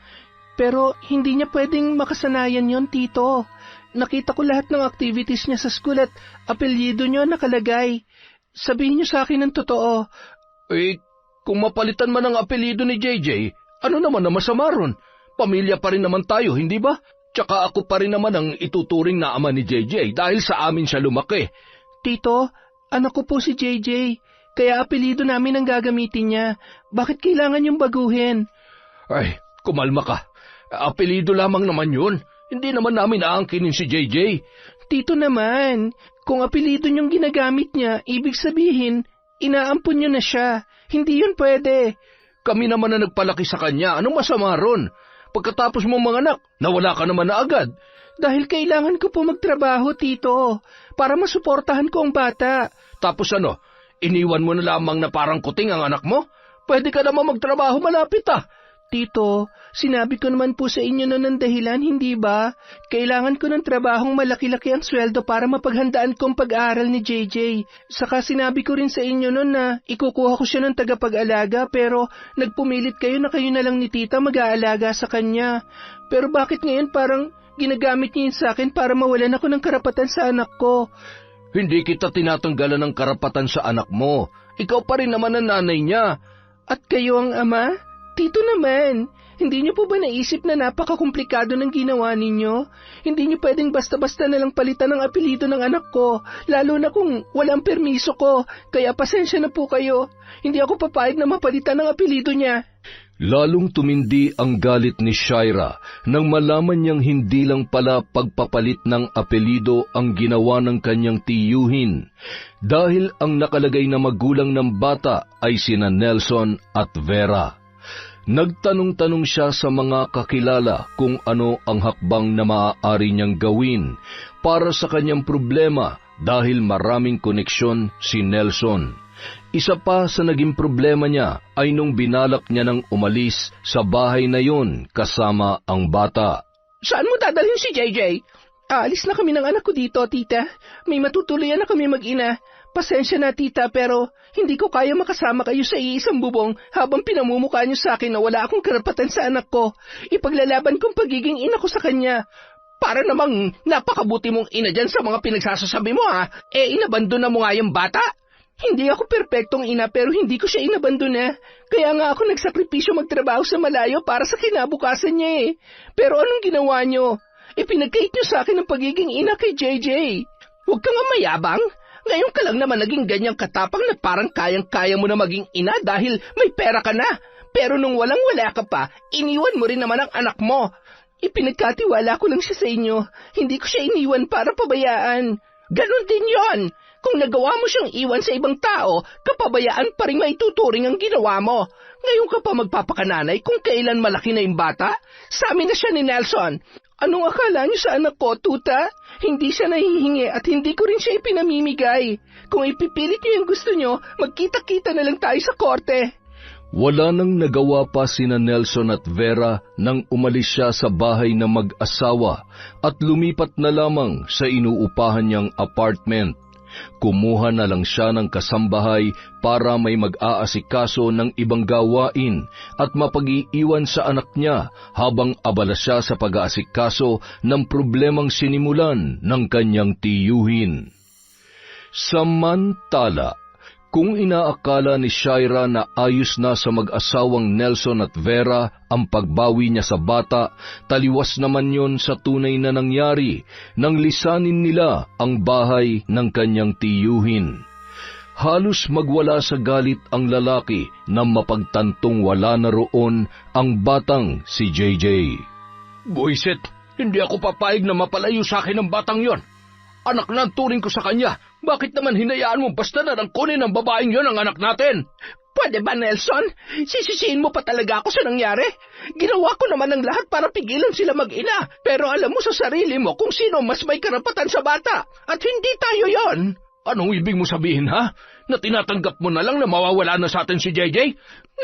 Pero hindi niya pwedeng makasanayan yon, Tito. Nakita ko lahat ng activities niya sa school at apelyido niyo nakalagay. Sabihin niyo sa akin ng totoo. Kung mapalitan man ang apelyido ni JJ, ano naman na masama ron? Pamilya pa rin naman tayo, hindi ba? Tsaka ako pa rin naman ang ituturing na ama ni JJ dahil sa amin siya lumaki. Tito, anak ko po si JJ. Kaya apelyido namin ang gagamitin niya. Bakit kailangan yung baguhin? Ay, kumalma ka. Apelido lamang naman yun. Hindi naman namin aangkinin si JJ. Tito naman, kung apelido niyong ginagamit niya, ibig sabihin, inaampun niyo na siya. Hindi yun pwede. Kami naman na nagpalaki sa kanya. Anong masama ron? Pagkatapos mong mga anak, nawala ka naman na agad. Dahil kailangan ko po magtrabaho, Tito, para masuportahan ko ang bata. Tapos ano, iniwan mo na lamang na parang kuting ang anak mo? Pwede ka naman magtrabaho malapit Tito, sinabi ko naman po sa inyo noon ng dahilan, hindi ba? Kailangan ko ng trabahong malaki-laki ang sweldo para mapaghandaan ko ang pag-aaral ni JJ. Saka sinabi ko rin sa inyo noon na ikukuha ko siya ng tagapag-alaga pero nagpumilit kayo na kayo na lang ni tita mag-aalaga sa kanya. Pero bakit ngayon parang ginagamit niyo yun sa akin para mawalan ako ng karapatan sa anak ko? Hindi kita tinatanggalan ng karapatan sa anak mo. Ikaw pa rin naman ang nanay niya. At kayo ang ama? Tito naman, Hindi niyo po ba naisip na napakakomplikado ng ginawa ninyo? Hindi niyo pwedeng basta-basta nalang palitan ang apelyido ng anak ko, lalo na kung walang permiso ko. Kaya pasensya na po kayo. Hindi ako papayag na mapalitan ang apelyido niya. Lalong tumindi ang galit ni Shaira nang malaman niyang hindi lang pala pagpapalit ng apelyido ang ginawa ng kanyang tiyuhin, dahil ang nakalagay na magulang ng bata ay sina Nelson at Vera. Nagtanong-tanong siya sa mga kakilala kung ano ang hakbang na maaari niyang gawin para sa kanyang problema dahil maraming koneksyon si Nelson. Isa pa sa naging problema niya ay nung binalak niya nang umalis sa bahay na yon kasama ang bata. Saan mo dadalhin si JJ? Aalis na kami ng anak ko dito, tita. May matutuluyan na kami mag-ina. Pasensya na, tita, pero hindi ko kaya makasama kayo sa iisang bubong habang pinamumukha niyo sa akin na wala akong karapatan sa anak ko. Ipaglalaban kong pagiging ina ko sa kanya. Para namang napakabuti mong ina dyan sa mga pinagsasasabi mo, ha? Inabandon na mo nga yung bata? Hindi ako perpektong ina pero hindi ko siya inabandona. Kaya nga ako nagsakripisyo magtrabaho sa malayo para sa kinabukasan niya eh. Pero anong ginawa niyo? Ipinagkait niyo sa akin ang pagiging ina kay JJ. Huwag ka nga mayabang. Ngayon ka lang naman naging ganyang katapang na parang kayang-kaya mo na maging ina dahil may pera ka na. Pero nung walang-wala ka pa, iniwan mo rin naman ang anak mo. Ipinagkatiwala ko lang siya sa inyo. Hindi ko siya iniwan para pabayaan. Ganon din yon. Kung nagawa mo siyang iwan sa ibang tao, kapabayaan pa rin maituturing ang ginawa mo. Ngayon ka pa magpapakananay kung kailan malaki na yung bata? Sa amin na siya ni Nelson. Anong akala niyo sa anak ko, tuta? Hindi siya nahihingi at hindi ko rin siya ipinamimigay. Kung ipipilit niyo yung gusto niyo, magkita-kita na lang tayo sa korte. Wala nang nagawa pa sina Nelson at Vera nang umalis siya sa bahay na mag-asawa at lumipat na lamang sa inuupahan niyang apartment. Kumuha na lang siya ng kasambahay para may mag-aasikaso ng ibang gawain at mapag-iiwan sa anak niya habang abala siya sa pag-aasikaso ng problemang sinimulan ng kanyang tiyuhin. Samantala, kung inaakala ni Shaira na ayos na sa mag-asawang Nelson at Vera ang pagbawi niya sa bata, taliwas naman yon sa tunay na nangyari nang lisanin nila ang bahay ng kanyang tiyuhin. Halos magwala sa galit ang lalaki nang mapagtantong wala na roon ang batang si JJ. Buisit, hindi ako papayag na mapalayo sa akin ang batang yon. Anak na ang turing ko sa kanya. Bakit naman hinayaan mo basta na nang kunin ng babaeng yon ang anak natin? Pwede ba, Nelson? Sisisihin mo pa talaga ako sa nangyari? Ginawa ko naman ang lahat para pigilan sila mag-ina. Pero alam mo sa sarili mo kung sino mas may karapatan sa bata. At hindi tayo yon. Anong ibig mo sabihin, ha? Na tinatanggap mo na lang na mawawala na sa atin si JJ?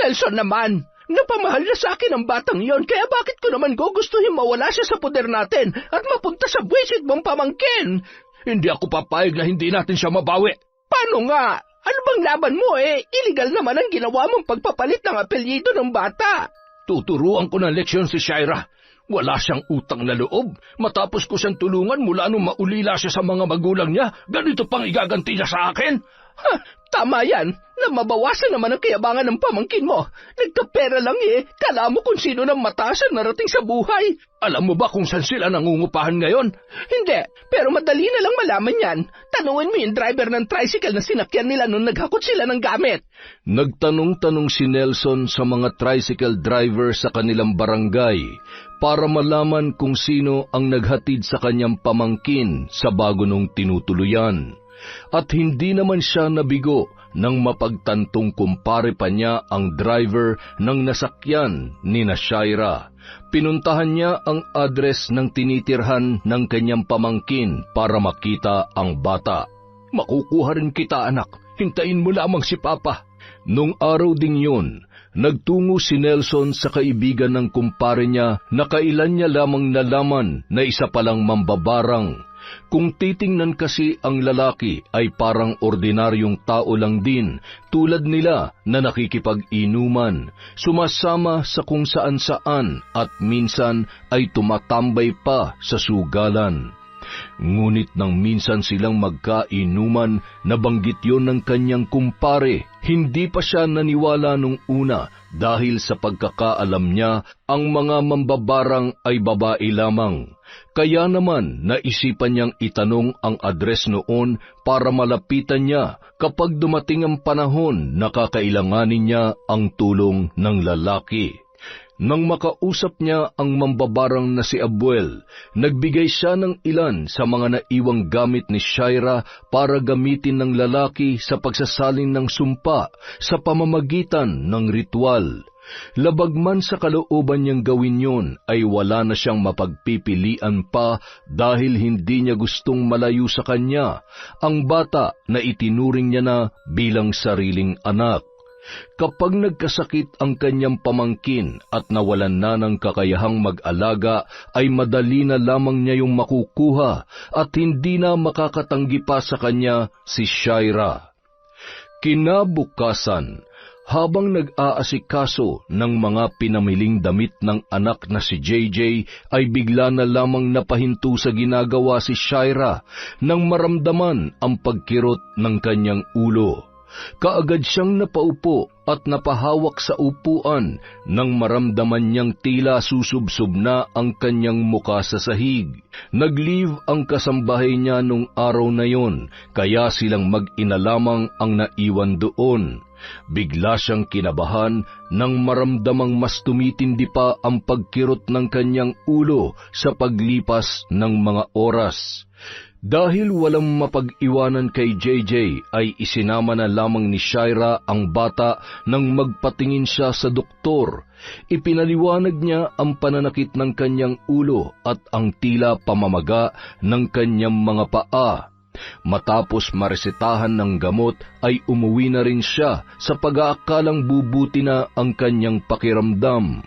Nelson naman, napamahal na sa akin ang batang yon, kaya bakit ko naman gugustuhin mawala siya sa poder natin at mapunta sa buwisit mong pamangkin? Hindi ako papayag na hindi natin siya mabawi. Paano nga? Ano bang laban mo Illegal naman ang ginawa mong pagpapalit ng apelyido ng bata. Tuturuan ko ng leksyon si Shaira. Wala siyang utang na loob. Matapos ko siyang tulungan mula nung maulila siya sa mga magulang niya, ganito pang igaganti niya sa akin? Tama yan, na mabawasan naman ang kayabangan ng pamangkin mo. Nagkapera lang kala mo kung sino ng mataas ang narating sa buhay. Alam mo ba kung saan sila nangungupahan ngayon? Hindi, pero madali na lang malaman yan. Tanungin mo yung driver ng tricycle na sinakyan nila nung naghakot sila ng gamit. Nagtanong-tanong si Nelson sa mga tricycle driver sa kanilang barangay para malaman kung sino ang naghatid sa kanyang pamangkin sa bago nung tinutuluyan. At hindi naman siya nabigo nang mapagtantong kumpare pa niya ang driver ng nasakyan ni Shaira. Pinuntahan niya ang address ng tinitirhan ng kanyang pamangkin para makita ang bata. Makukuha rin kita, anak. Hintayin mo lamang si Papa. Nung araw ding yun, nagtungo si Nelson sa kaibigan ng kumpare niya na kailan niya lamang nalaman na isa palang mambabarang. Kung titingnan kasi ang lalaki ay parang ordinaryong tao lang din, tulad nila na nakikipag-inuman, sumasama sa kung saan-saan at minsan ay tumatambay pa sa sugalan. Ngunit nang minsan silang magkainuman, nabanggit yon ng kanyang kumpare. Hindi pa siya naniwala nung una dahil sa pagkakaalam niya ang mga mambabarang ay babae lamang. Kaya naman naisipan niyang itanong ang address noon para malapitan niya kapag dumating ang panahon na kakailanganin niya ang tulong ng lalaki. Nang makausap niya ang mambabarang na si Abuel, nagbigay siya ng ilan sa mga naiwang gamit ni Shaira para gamitin ng lalaki sa pagsasalin ng sumpa sa pamamagitan ng ritual. Labag man sa kalooban niyang gawin yon, ay wala na siyang mapagpipilian pa dahil hindi niya gustong malayo sa kanya ang bata na itinuring niya na bilang sariling anak. Kapag nagkasakit ang kanyang pamangkin at nawalan na ng kakayahang mag-alaga, ay madali na lamang niya yung makukuha at hindi na makakatanggi pa sa kanya si Shaira. Kinabukasan, habang nag-aasikaso ng mga pinamiling damit ng anak na si JJ, ay bigla na lamang napahinto sa ginagawa si Shaira nang maramdaman ang pagkirot ng kanyang ulo. Kaagad siyang napaupo at napahawak sa upuan nang maramdaman niyang tila susubsob na ang kanyang muka sa sahig. Nag-leave ang kasambahay niya nung araw na yon, kaya silang mag-ina lamang ang naiwan doon. Bigla siyang kinabahan nang maramdamang mas tumitindi pa ang pagkirot ng kanyang ulo sa paglipas ng mga oras. Dahil walang mapag-iwanan kay JJ, ay isinama na lamang ni Shaira ang bata nang magpatingin siya sa doktor. Ipinaliwanag niya ang pananakit ng kanyang ulo at ang tila pamamaga ng kanyang mga paa. Matapos maresetahan ng gamot, ay umuwi na rin siya sa pag-aakalang bubuti na ang kanyang pakiramdam.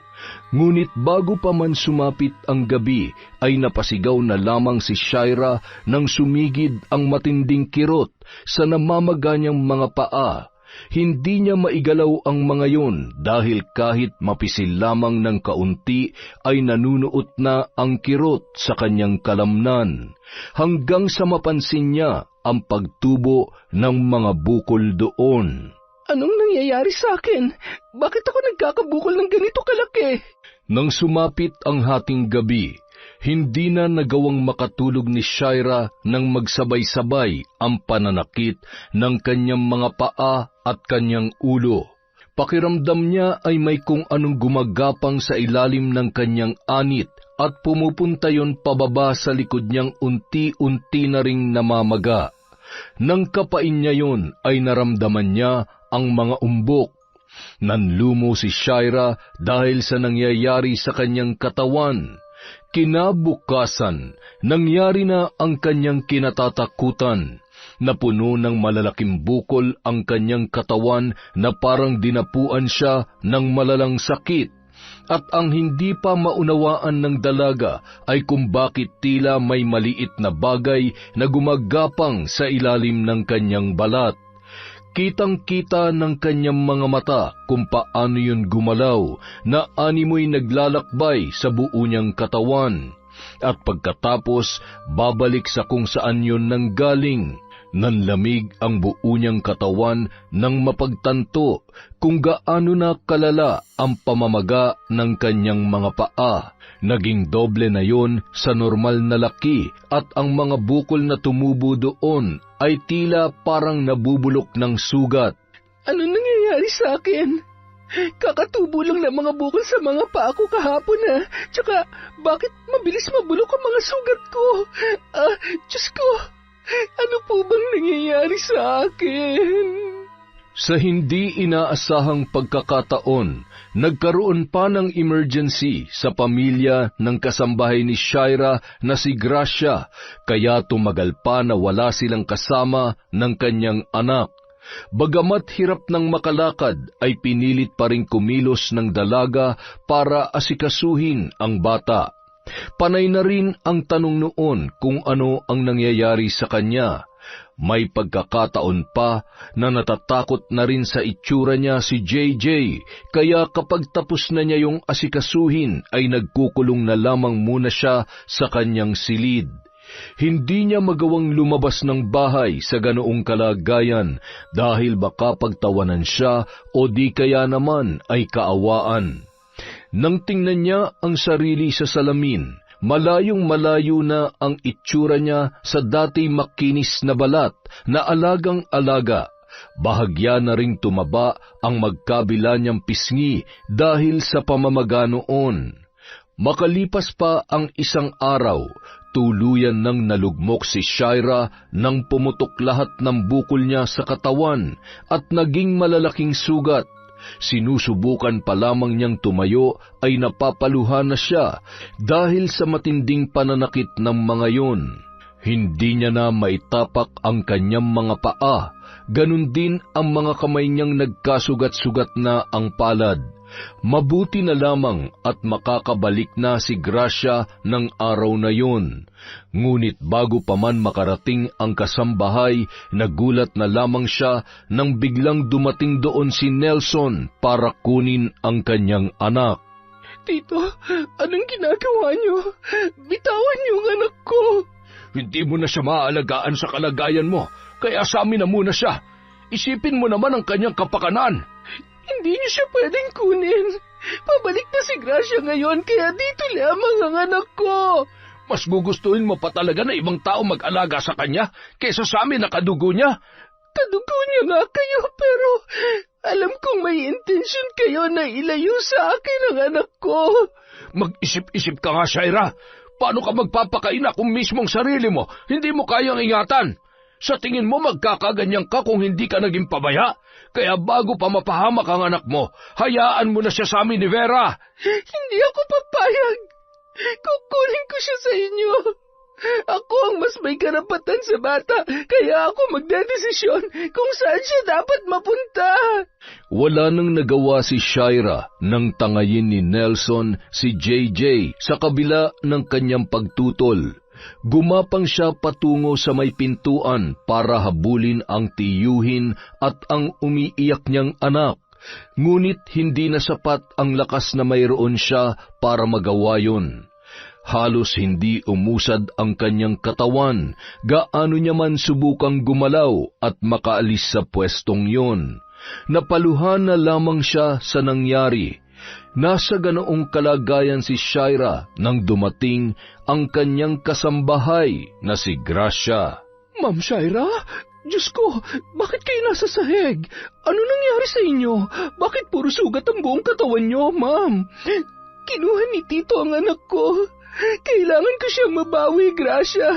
Ngunit bago pa man sumapit ang gabi, ay napasigaw na lamang si Shaira nang sumigid ang matinding kirot sa namamaga niyang mga paa. Hindi niya maigalaw ang mga yon dahil kahit mapisil lamang ng kaunti ay nanunuot na ang kirot sa kanyang kalamnan, hanggang sa mapansin niya ang pagtubo ng mga bukol doon. Anong nangyayari sa akin? Bakit ako nagkakabukol ng ganito kalaki? Nang sumapit ang hating gabi, hindi na nagawang makatulog ni Shaira nang magsabay-sabay ang pananakit ng kanyang mga paa at kanyang ulo. Pakiramdam niya ay may kung anong gumagapang sa ilalim ng kanyang anit at pumupunta yon pababa sa likod niyang unti-unti na ring namamaga. Nang kapain niya yon, ay naramdaman niya ang mga umbok. Nanlumo si Shaira dahil sa nangyayari sa kanyang katawan. Kinabukasan, nangyari na ang kanyang kinatatakutan. Napuno ng malalaking bukol ang kanyang katawan na parang dinapuan siya ng malalang sakit. At ang hindi pa maunawaan ng dalaga ay kung bakit tila may maliit na bagay na gumagapang sa ilalim ng kanyang balat. Kitang-kita ng kanyang mga mata kung paano yun gumalaw, na animoy naglalakbay sa buo niyang katawan. At pagkatapos, babalik sa kung saan yun nanggaling. Nanlamig ang buo niyang katawan nang mapagtanto kung gaano na kalala ang pamamaga ng kanyang mga paa. Naging doble na yon sa normal na laki at ang mga bukol na tumubo doon ay tila parang nabubulok ng sugat. Ano nangyayari sa akin? Kakatubo lang ng mga bukol sa mga paa ko kahapon na. Tsaka bakit mabilis mabulok ang mga sugat ko? Diyos ko! Ano po bang nangyayari sa akin? Sa hindi inaasahang pagkakataon, nagkaroon pa ng emergency sa pamilya ng kasambahay ni Shaira na si Gracia, kaya tumagal pa na wala silang kasama ng kanyang anak. Bagamat hirap ng makalakad, ay pinilit pa rin kumilos ng dalaga para asikasuhin ang bata. Panay na rin ang tanong noon kung ano ang nangyayari sa kanya. May pagkakataon pa na natatakot na rin sa itsura niya si JJ, kaya kapag tapos na niya yung asikasuhin ay nagkukulong na lamang muna siya sa kanyang silid. Hindi niya magawang lumabas ng bahay sa ganoong kalagayan dahil baka pagtawanan siya o di kaya naman ay kaawaan. Nang tingnan niya ang sarili sa salamin, malayong malayo na ang itsura niya sa dati makinis na balat na alagang-alaga. Bahagya na ring tumaba ang magkabila niyang pisngi dahil sa pamamaga noon. Makalipas pa ang isang araw, tuluyan nang nalugmok si Shaira nang pumutok lahat ng bukol niya sa katawan at naging malalaking sugat. Sinusubukan pa lamang niyang tumayo ay napapaluhan na siya dahil sa matinding pananakit ng mga yun. Hindi niya na maitapak ang kanyang mga paa, ganun din ang mga kamay niyang nagkasugat-sugat na ang palad. Mabuti na lamang at makakabalik na si Gracia ng araw na yun. Ngunit bago pa man makarating ang kasambahay, nagulat na lamang siya nang biglang dumating doon si Nelson para kunin ang kanyang anak. Tito, anong ginagawa niyo? Bitawan niyo ang anak ko. Hindi mo na siya maaalagaan sa kalagayan mo, kaya sa amin na muna siya. Isipin mo naman ang kanyang kapakanan. Hindi niyo siya pwedeng kunin. Pabalik na si Gracia ngayon, kaya dito lamang ang anak ko. Mas gugustuhin mo pa talaga na ibang tao mag-alaga sa kanya kaysa sa amin na kadugo niya. Kadugo niya nga kayo, pero alam kong may intensyon kayo na ilayo sa akin ang anak ko. Mag-isip-isip ka nga, Shaira. Paano ka magpapakaina kung mismong sarili mo hindi mo kayang ingatan? Sa tingin mo magkakaganyan ka kung hindi ka naging pabaya? Kaya bago pa mapahamak ang anak mo, hayaan mo na siya sa amin ni Vera. Hindi ako papayag. Kukunin ko siya sa inyo. Ako ang mas may karapatan sa bata, kaya ako magdedesisyon kung saan siya dapat mapunta. Wala nang nagawa si Shaira nang tangayin ni Nelson si JJ sa kabila ng kanyang pagtutol. Gumapang siya patungo sa may pintuan para habulin ang tiyuhin at ang umiiyak niyang anak. Ngunit hindi na sapat ang lakas na mayroon siya para magawa yun. Halos hindi umusad ang kanyang katawan, gaano niya man subukang gumalaw at makaalis sa pwestong yon. Napaluhan na lamang siya sa nangyari. Nasa ganoong kalagayan si Shaira nang dumating ang kanyang kasambahay na si Gracia. Ma'am Shaira, Diyos ko, bakit kayo nasa sahig? Ano nangyari sa inyo? Bakit puro sugat ang buong katawan niyo, ma'am? Kinuha ni Tito ang anak ko. Kailangan ko siyang mabawi, Gracia.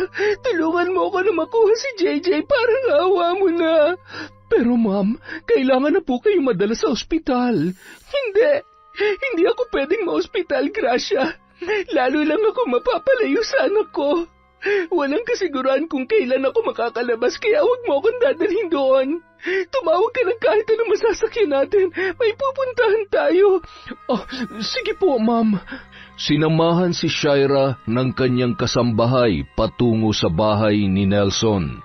Tulungan mo ako na makuha si JJ, parang awa mo na. Pero ma'am, kailangan na po kayo madala sa ospital. Hindi ako pwedeng ma-ospital, Gracia. Lalo lang ako mapapalayo sa anak ko. Walang kasiguran kung kailan ako makakalabas, kaya huwag mo akong dadalhin doon. Tumawag ka ng kahit anong masasakyan natin. May pupuntahan tayo. Oh, sige po, ma'am. Sinamahan si Shaira ng kanyang kasambahay patungo sa bahay ni Nelson.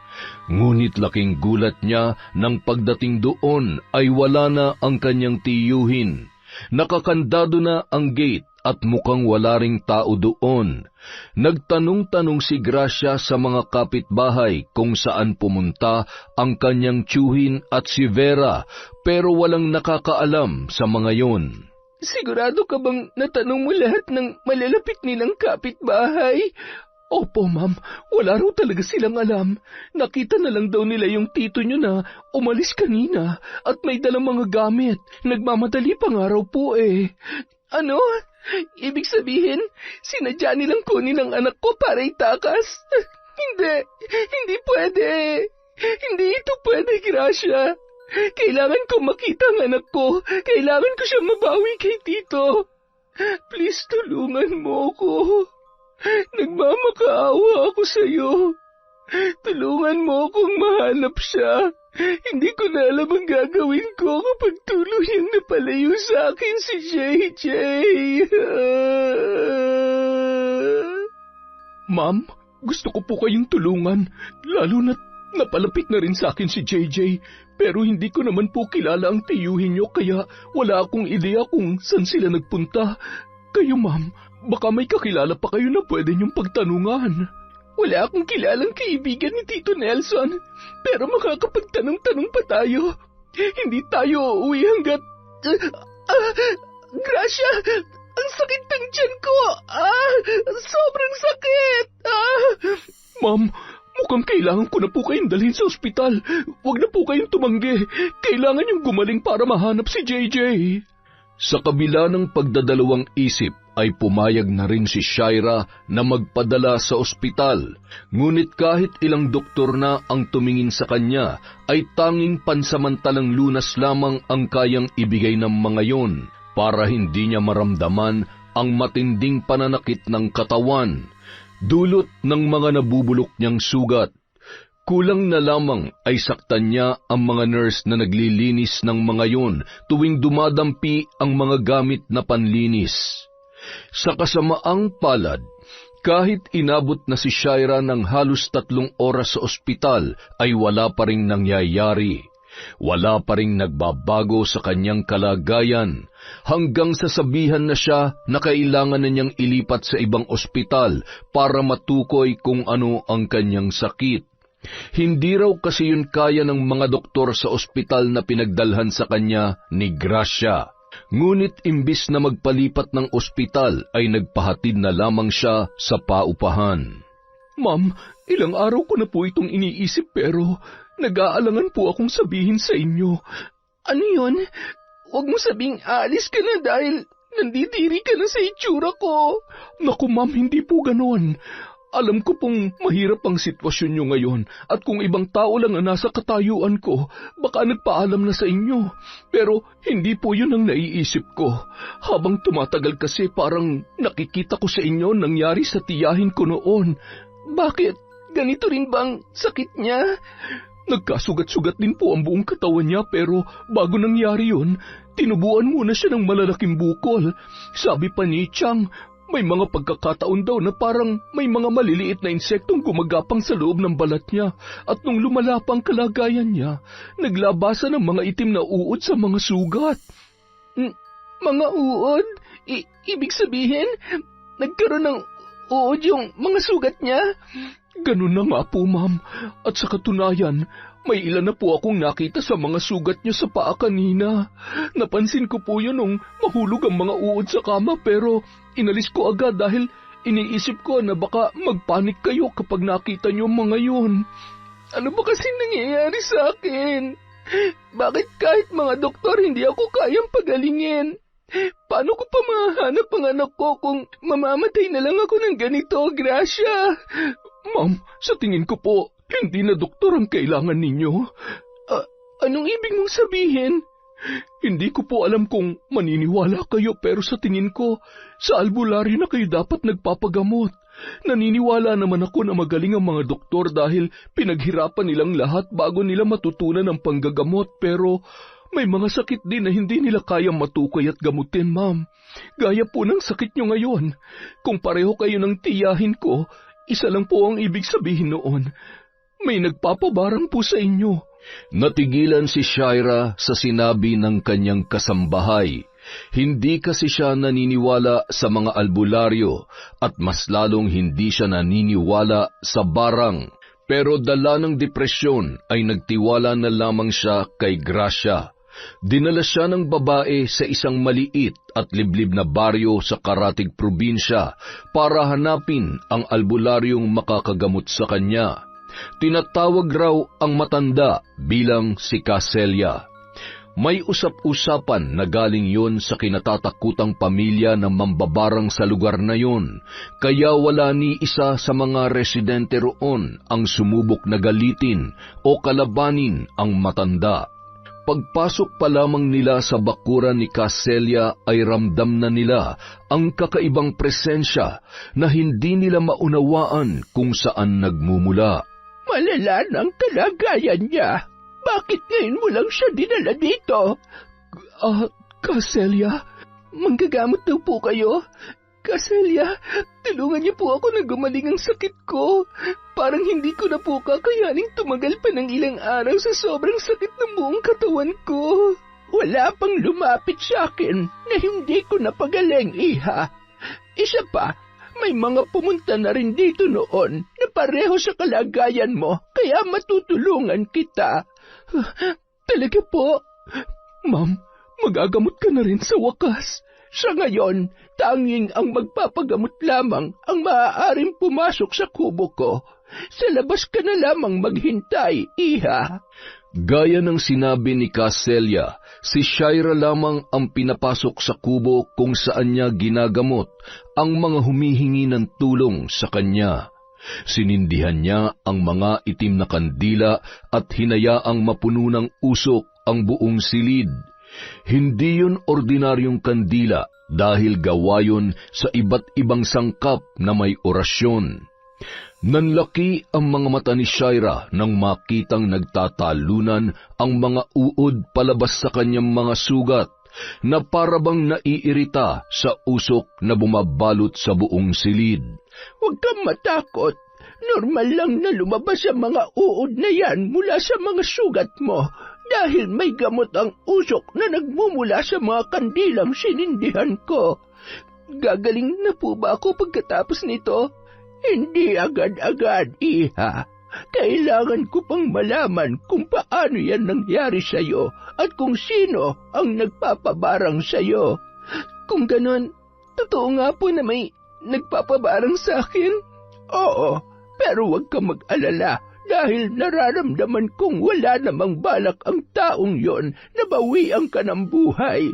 Ngunit laking gulat niya nang pagdating doon ay wala na ang kanyang tiyuhin. Nakakandado na ang gate at mukhang wala ring tao doon. Nagtanong-tanong si Gracia sa mga kapitbahay kung saan pumunta ang kanyang tiyuhin at si Vera, pero walang nakakaalam sa mga yon. Sigurado ka bang natanong mo lahat ng malalapit nilang kapitbahay? Opo, ma'am. Wala raw talaga silang alam. Nakita na lang daw nila yung tito nyo na umalis kanina at may dalang mga gamit. Nagmamadali pa nga raw po eh. Ano? Ibig sabihin, sinadya nilang kunin ang anak ko para itakas? Hindi pwede. Hindi ito pwede, Gracia. Kailangan ko makita ang anak ko. Kailangan ko siya mabawi kay Tito. Please, tulungan mo ako. Nagmamakaawa ako sa iyo. Tulungan mo akong mahanap siya. Hindi ko na alam ang gagawin ko kapag tuluyang napalayo sa akin si JJ. Ma'am, gusto ko po kayong tulungan. Lalo na't napalapit na rin sa akin si JJ. Pero hindi ko naman po kilala ang tiyuhin niyo, kaya wala akong ideya kung saan sila nagpunta. Kayo, ma'am, baka may kakilala pa kayo na pwede niyong pagtanungan. Wala akong kilalang kaibigan ni Tito Nelson, pero makakapagtanong-tanong pa tayo. Hindi tayo uuwi hanggat... Gracia! Ang sakit ng tiyan ko! Sobrang sakit! Ma'am, mukhang kailangan ko na po kayong dalhin sa ospital. Huwag na po kayong tumanggi. Kailangan yung gumaling para mahanap si JJ. Sa kabila ng pagdadalawang isip, ay pumayag na rin si Shaira na magpadala sa ospital. Ngunit kahit ilang doktor na ang tumingin sa kanya, ay tanging pansamantalang lunas lamang ang kayang ibigay ng mga yon para hindi niya maramdaman ang matinding pananakit ng katawan, dulot ng mga nabubulok niyang sugat. Kulang na lamang ay saktan niya ang mga nurse na naglilinis ng mga yon tuwing dumadampi ang mga gamit na panlinis. Sa kasamaang palad, kahit inabot na si Shaira ng halos 3 oras sa ospital, ay wala pa ring nangyayari. Wala pa ring nagbabago sa kanyang kalagayan, hanggang sasabihan na siya na kailangan na niyang ilipat sa ibang ospital para matukoy kung ano ang kanyang sakit. Hindi raw kasi yun kaya ng mga doktor sa ospital na pinagdalhan sa kanya ni Gracia. Ngunit imbis na magpalipat ng ospital ay nagpahatid na lamang siya sa paupahan. Ma'am, ilang araw ko na po itong iniisip pero nag-aalangan po akong sabihin sa inyo. Ano yun? Huwag mo sabing aalis ka na dahil nandidiri ka na sa itsura ko. Naku ma'am, hindi po ganon. Alam ko pong mahirap ang sitwasyon nyo ngayon at kung ibang tao lang ang nasa katayuan ko, baka nagpaalam na sa inyo. Pero hindi po yun ang naiisip ko. Habang tumatagal kasi parang nakikita ko sa inyo nangyari sa tiyahin ko noon. Bakit? Ganito rin bang sakit niya? Nagkasugat-sugat din po ang buong katawan niya pero bago nangyari yun, tinubuan muna siya ng malalaking bukol. Sabi pa ni Chang, may mga pagkakataon daw na parang may mga maliliit na insektong gumagapang sa loob ng balat niya at nung lumala pa ang kalagayan niya, naglabasan ng mga itim na uod sa mga sugat. Mga uod? Ibig sabihin, nagkaroon ng uod yung mga sugat niya? Ganun na nga po, ma'am. At sa katunayan, may ilan na po akong nakita sa mga sugat niya sa paa kanina. Napansin ko po yun nung mahulog ang mga uod sa kama pero inalis ko agad dahil iniisip ko na baka magpanik kayo kapag nakita niyo mga yun. Ano ba kasi nangyayari sa akin? Bakit kahit mga doktor hindi ako kayang pagalingin? Paano ko pa mahanap ang anak ko kung mamamatay na lang ako ng ganito, Gracia? Ma'am, sa tingin ko po, hindi na doktor ang kailangan ninyo. Anong ibig mong sabihin? Hindi ko po alam kung maniniwala kayo pero sa tingin ko, sa albularyo na kayo dapat nagpapagamot. Naniniwala naman ako na magaling ang mga doktor dahil pinaghirapan nilang lahat bago nila matutunan ang panggagamot pero may mga sakit din na hindi nila kayang matukoy at gamutin, ma'am. Gaya po ng sakit nyo ngayon. Kung pareho kayo ng tiyahin ko, isa lang po ang ibig sabihin noon. May nagpapabarang po sa inyo. Natigilan si Shaira sa sinabi ng kanyang kasambahay. Hindi kasi siya naniniwala sa mga albularyo at mas lalong hindi siya naniniwala sa barang. Pero dala ng depresyon ay nagtiwala na lamang siya kay Gracia. Dinala siya ng babae sa isang maliit at liblib na baryo sa Karatig probinsya para hanapin ang albularyong makakagamot sa kanya. Tinatawag raw ang matanda bilang si Caselia. May usap-usapan na galing yon sa kinatatakutang pamilya ng mambabarang sa lugar na yon, kaya wala ni isa sa mga residente roon ang sumubok na galitin o kalabanin ang matanda. Pagpasok pa lamang nila sa bakuran ni Caselia ay ramdam na nila ang kakaibang presensya na hindi nila maunawaan kung saan nagmumula. Malala ng kalagayan niya. Bakit ngayon mo lang siya dinala dito? Caselia? Manggagamot daw po kayo? Caselia, tulungan niyo po ako na gumaling ang sakit ko. Parang hindi ko na po kakayaning tumagal pa ng ilang araw sa sobrang sakit ng buong katawan ko. Wala pang lumapit sa akin na hindi ko napagaling, iha. Isa pa, may mga pumunta na rin dito noon na pareho sa kalagayan mo, kaya matutulungan kita. Talaga po? Ma'am, magagamot ka na rin sa wakas. Sa ngayon, tanging ang magpapagamot lamang ang maaaring pumasok sa kubo ko. Sa labas ka na lamang maghintay, iha. Gaya ng sinabi ni Caselia, si Shaira lamang ang pinapasok sa kubo kung saan niya ginagamot ang mga humihingi ng tulong sa kanya. Sinindihan niya ang mga itim na kandila at hinayaang mapuno ng usok ang buong silid. Hindi yun ordinaryong kandila dahil gawa yun sa iba't ibang sangkap na may orasyon. Nanlaki ang mga mata ni Shaira nang makitang nagtatalunan ang mga uod palabas sa kanyang mga sugat na parabang naiirita sa usok na bumabalot sa buong silid. Huwag kang matakot. Normal lang na lumabas ang mga uod na yan mula sa mga sugat mo dahil may gamot ang usok na nagmumula sa mga kandilang sinindihan ko. Gagaling na po ba ako pagkatapos nito? Hindi agad-agad, iha. Kailangan ko pang malaman kung paano yan nangyari sa'yo at kung sino ang nagpapabarang sa'yo. Kung ganon, totoo nga po na may nagpapabarang sa akin? Oo, pero huwag ka mag-alala dahil nararamdaman kong wala namang balak ang taong yon na bawian ka ng buhay.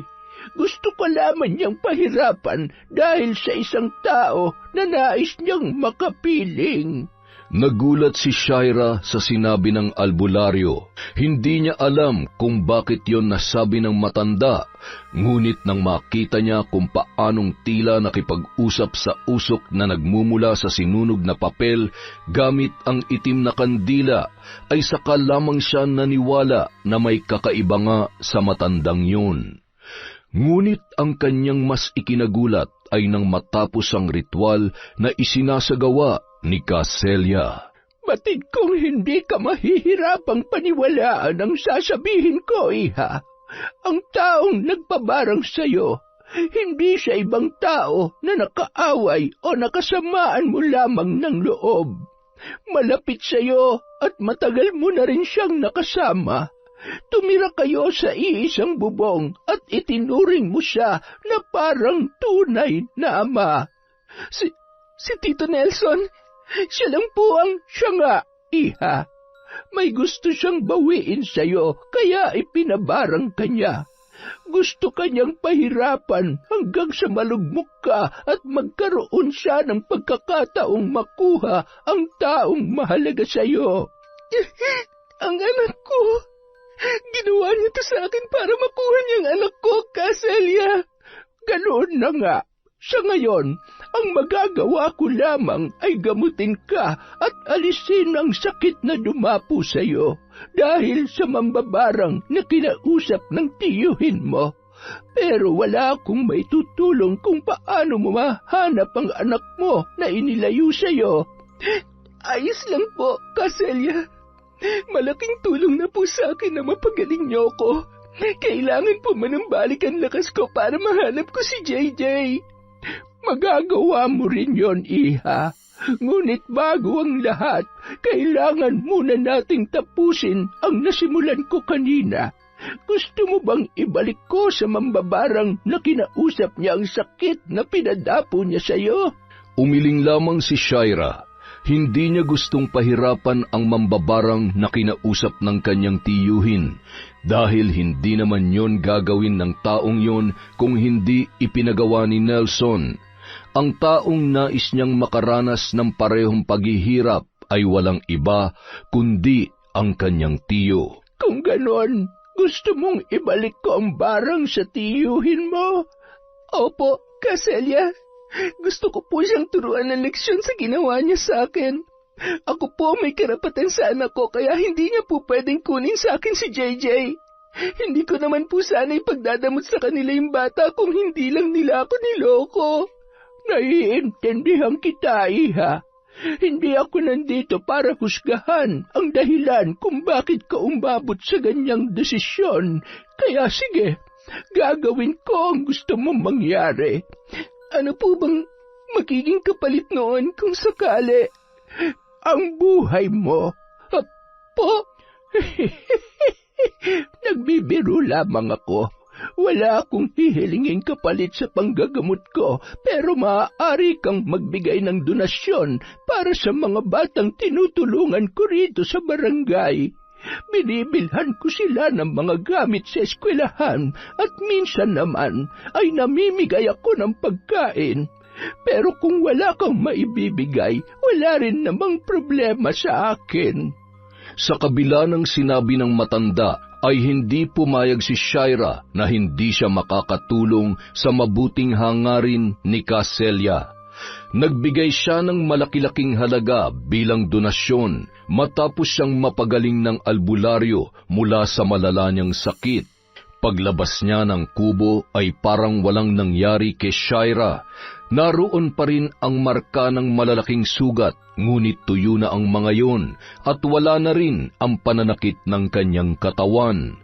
Gusto ko lamang niyang pahirapan dahil sa isang tao na nais niyang makapiling. Nagulat si Shaira sa sinabi ng albularyo. Hindi niya alam kung bakit yon nasabi ng matanda, ngunit nang makita niya kung paanong tila nakipag-usap sa usok na nagmumula sa sinunog na papel gamit ang itim na kandila, ay saka lamang siya naniwala na may kakaiba nga sa matandang yun. Ngunit ang kanyang mas ikinagulat ay nang matapos ang ritual na isinasagawa ni Caselia. Batid kong hindi ka mahihirapang paniwalaan ang sasabihin ko, iha. Ang taong nagpabarang sa'yo, hindi siya ibang tao na nakaaway o nakasamaan mo lamang ng loob. Malapit sa'yo at matagal mo na rin siyang nakasama. Tumira kayo sa iisang bubong at itinuring mo siya na parang tunay na ama. Si Tito Nelson, siya lang po siya nga, iha. May gusto siyang bawiin sa'yo, kaya ipinabarang kanya. Gusto kanyang pahirapan hanggang sa malugmok ka at magkaroon siya ng pagkakataong makuha ang taong mahalaga sa'yo. Ang anak ko! Ginawa niya to sa akin para makuha niyang anak ko, Caselia. Ganoon na nga. Sa ngayon, ang magagawa ko lamang ay gamutin ka at alisin ang sakit na dumapo sa iyo dahil sa mambabarang na kinausap ng tiyuhin mo. Pero wala akong may tutulong kung paano mo mahanap ang anak mo na inilayo sa iyo. Ayos lang po, Caselia. Malaking tulong na po sa akin na mapagaling niyo ko. Kailangan po manambalik ang lakas ko para mahanap ko si JJ. Magagawa mo rin yon, iha. Ngunit bago ang lahat, kailangan muna nating tapusin ang nasimulan ko kanina. Gusto mo bang ibalik ko sa mambabarang na kinausap niya ang sakit na pinadapo niya sa'yo? Umiling lamang si Shaira. Hindi niya gustong pahirapan ang mambabarang na kinausap ng kanyang tiyuhin dahil hindi naman yon gagawin ng taong yon kung hindi ipinagawa ni Nelson. Ang taong nais niyang makaranas ng parehong paghihirap ay walang iba kundi ang kanyang tiyo. Kung ganon, gusto mong ibalik ko ang barang sa tiyuhin mo? Opo, Caselia. Gusto ko po siyang turuan ng leksyon sa ginawa niya sa akin. Ako po may karapatan sa anak ko kaya hindi niya po pwedeng kunin sa akin si JJ. Hindi ko naman po sana ipagdadamot sa kanila yung bata kung hindi lang nila ako niloko. Naiintindihan kita, iha. Hindi ako nandito para husgahan ang dahilan kung bakit ka umabot sa ganyang desisyon. Kaya sige, gagawin ko ang gusto mong mangyari. Ano po bang magiging kapalit noon kung sakali? ang buhay mo. Po? Nagbibiro lamang ako. Wala akong hihilingin kapalit sa panggagamot ko, pero maaari kang magbigay ng donasyon para sa mga batang tinutulungan ko rito sa barangay. Binibilhan ko sila ng mga gamit sa eskwelahan at minsan naman ay namimigay ako ng pagkain. Pero kung wala kang maibibigay, wala rin namang problema sa akin. Sa kabila ng sinabi ng matanda, ay hindi pumayag si Shaira na hindi siya makakatulong sa mabuting hangarin ni Caselia. Nagbigay siya ng malaki-laking halaga bilang donasyon matapos siyang mapagaling ng albularyo mula sa malala niyang sakit. Paglabas niya ng kubo ay parang walang nangyari kay Shaira. Naroon pa rin ang marka ng malalaking sugat, ngunit tuyo na ang mga yon at wala na rin ang pananakit ng kanyang katawan.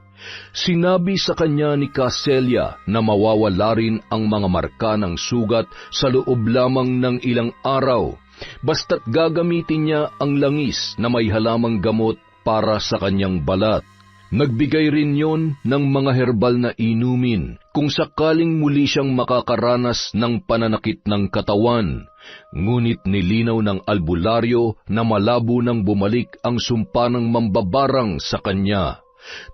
Sinabi sa kanya ni Caselia na mawawala rin ang mga marka ng sugat sa loob lamang ng ilang araw, basta't gagamitin niya ang langis na may halamang gamot para sa kanyang balat. Nagbigay rin yon ng mga herbal na inumin kung sakaling muli siyang makakaranas ng pananakit ng katawan. Ngunit nilinaw ng albularyo na malabo nang bumalik ang sumpa ng mambabarang sa kanya.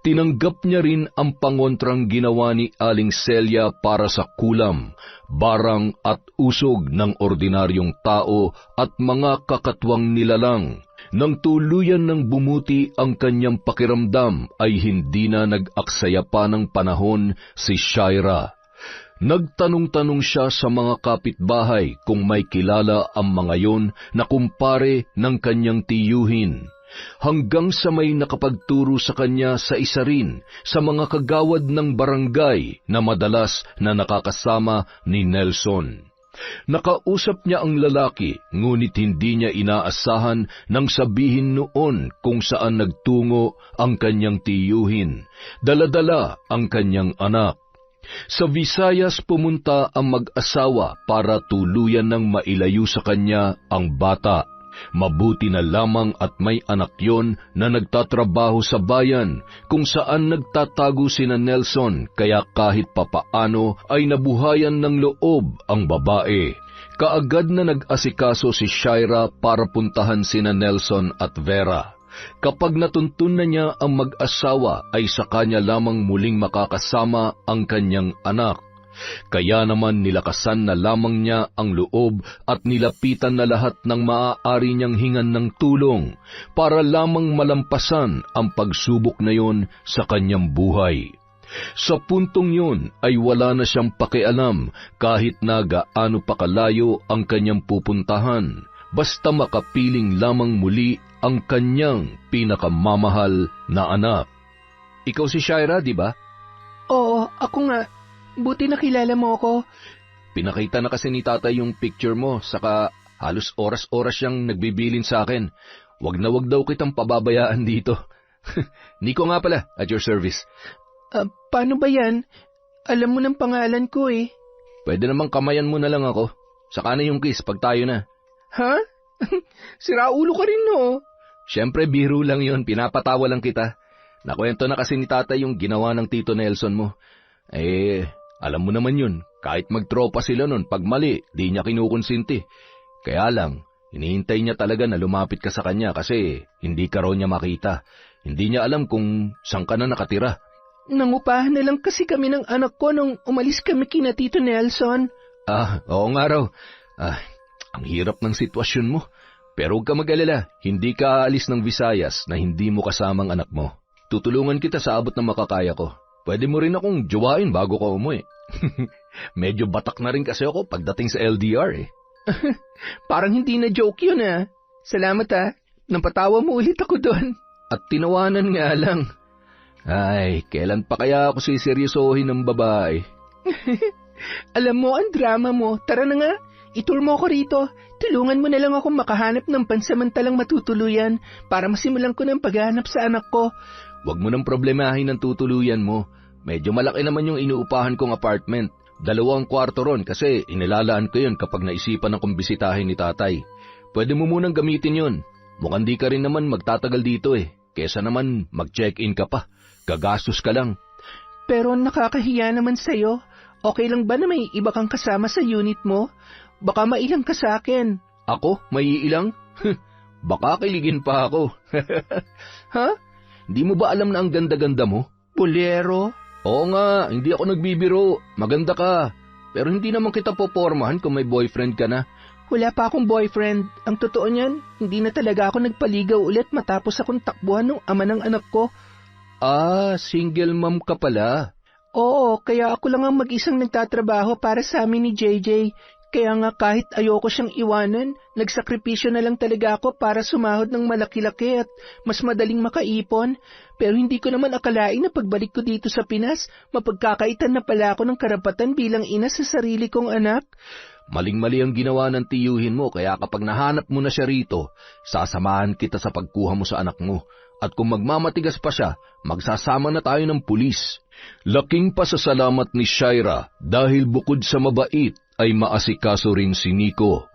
Tinanggap niya rin ang pangontrang ginawa ni Aling Celia para sa kulam, barang at usog ng ordinaryong tao at mga kakatwang nilalang. Nang tuluyan ng bumuti ang kanyang pakiramdam ay hindi na nag-aksaya pa ng panahon si Shaira. Nagtanong-tanong siya sa mga kapitbahay kung may kilala ang mga yon na kumpare ng kanyang tiyuhin, hanggang sa may nakapagturo sa kanya sa isa rin sa mga kagawad ng barangay na madalas na nakakasama ni Nelson. Nakausap niya ang lalaki, ngunit hindi niya inaasahan nang sabihin noon kung saan nagtungo ang kanyang tiyuhin, dala-dala ang kanyang anak. Sa Visayas pumunta ang mag-asawa para tuluyan ng mailayo sa kanya ang bata. Mabuti na lamang at may anak yon na nagtatrabaho sa bayan kung saan nagtatago sina Nelson, kaya kahit papaano ay nabuhayan ng loob ang babae. Kaagad na nag-asikaso si Shaira para puntahan sina Nelson at Vera. Kapag natuntun na niya ang mag-asawa ay sa kanya lamang muling makakasama ang kanyang anak. Kaya naman nilakasan na lamang niya ang loob at nilapitan na lahat ng maaari niyang hingan ng tulong para lamang malampasan ang pagsubok na yon sa kanyang buhay. Sa puntong yon ay wala na siyang pakialam kahit na gaano pa kalayo ang kanyang pupuntahan, basta makapiling lamang muli ang kanyang pinakamamahal na anak. Ikaw si Shaira, di ba? Oo, ako nga. Buti nakilala mo ako. Pinakita na kasi ni tatay yung picture mo, saka halos oras-oras siyang nagbibilin sa akin. Wag na wag daw kitang pababayaan dito. Nico nga pala, at your service. Paano ba yan? Alam mo ng pangalan ko eh. Pwede namang kamayan mo na lang ako. Saka na yung kiss pag tayo na. Ha? Siraulo ka rin no? Siyempre biro lang yun, pinapatawa lang kita. Nakwento na kasi ni tatay yung ginawa ng Tito Nelson mo. Alam mo naman yun, kahit magtropa sila nun, pag mali, di niya kinukonsinti. Kaya lang, hinihintay niya talaga na lumapit ka sa kanya kasi hindi ka raw niya makita. Hindi niya alam kung saan ka na nakatira. Nangupahan na lang kasi kami ng anak ko nung umalis kami kina Tito Nelson. Oo nga raw. Ang hirap ng sitwasyon mo. Pero huwag ka mag-alala, hindi ka aalis ng Visayas na hindi mo kasamang anak mo. Tutulungan kita sa abot ng makakaya ko. Pwede mo rin akong jowain bago ka umuwi. Medyo batak na rin kasi ako pagdating sa LDR eh. Parang hindi na joke yun ah. Salamat ah. Napatawa mo ulit ako doon. At tinawanan nga lang. Ay, kailan pa kaya ako siseryosohin ng babae? Alam mo ang drama mo. Tara na nga. Itur mo ako rito. Tulungan mo na lang akong makahanap ng pansamantalang matutuluyan para masimulan ko ng paghahanap sa anak ko. Huwag mo nang problemahin ang tutuluyan mo. Medyo malaki naman yung inuupahan kong apartment. 2 kwarto ron kasi inilalaan ko yun kapag naisipan akong bisitahin ni tatay. Pwede mo munang gamitin yun. Mukhang di ka rin naman magtatagal dito eh. Kesa naman mag-check-in ka pa. Gagastos ka lang. Pero nakakahiya naman sa'yo. Okay lang ba na may iba kang kasama sa unit mo? Baka mailang ka sa akin. Ako? Maiilang? Baka kiligin pa ako. Ha? Di mo ba alam na ang ganda-ganda mo? Bolero? Oo nga, hindi ako nagbibiro. Maganda ka. Pero hindi naman kita popormahan kung may boyfriend ka na. Wala pa akong boyfriend. Ang totoo niyan, hindi na talaga ako nagpaligaw ulit matapos akong takbuhan ng ama ng anak ko. Ah, single mom ka pala. Oo, kaya ako lang ang mag-isang nagtatrabaho para sa amin ni JJ. Kaya nga kahit ayoko siyang iwanan, nagsakripisyo na lang talaga ako para sumahod ng malaki-laki at mas madaling makaipon. Pero hindi ko naman akalain na pagbalik ko dito sa Pinas, mapagkakaitan na pala ako ng karapatan bilang ina sa sarili kong anak. Maling-mali ang ginawa ng tiyuhin mo, kaya kapag nahanap mo na siya rito, sasamahan kita sa pagkuha mo sa anak mo. At kung magmamatigas pa siya, magsasama na tayo ng pulis. Laking pasasalamat ni Shaira dahil bukod sa mabait ay maasikaso rin si Nico.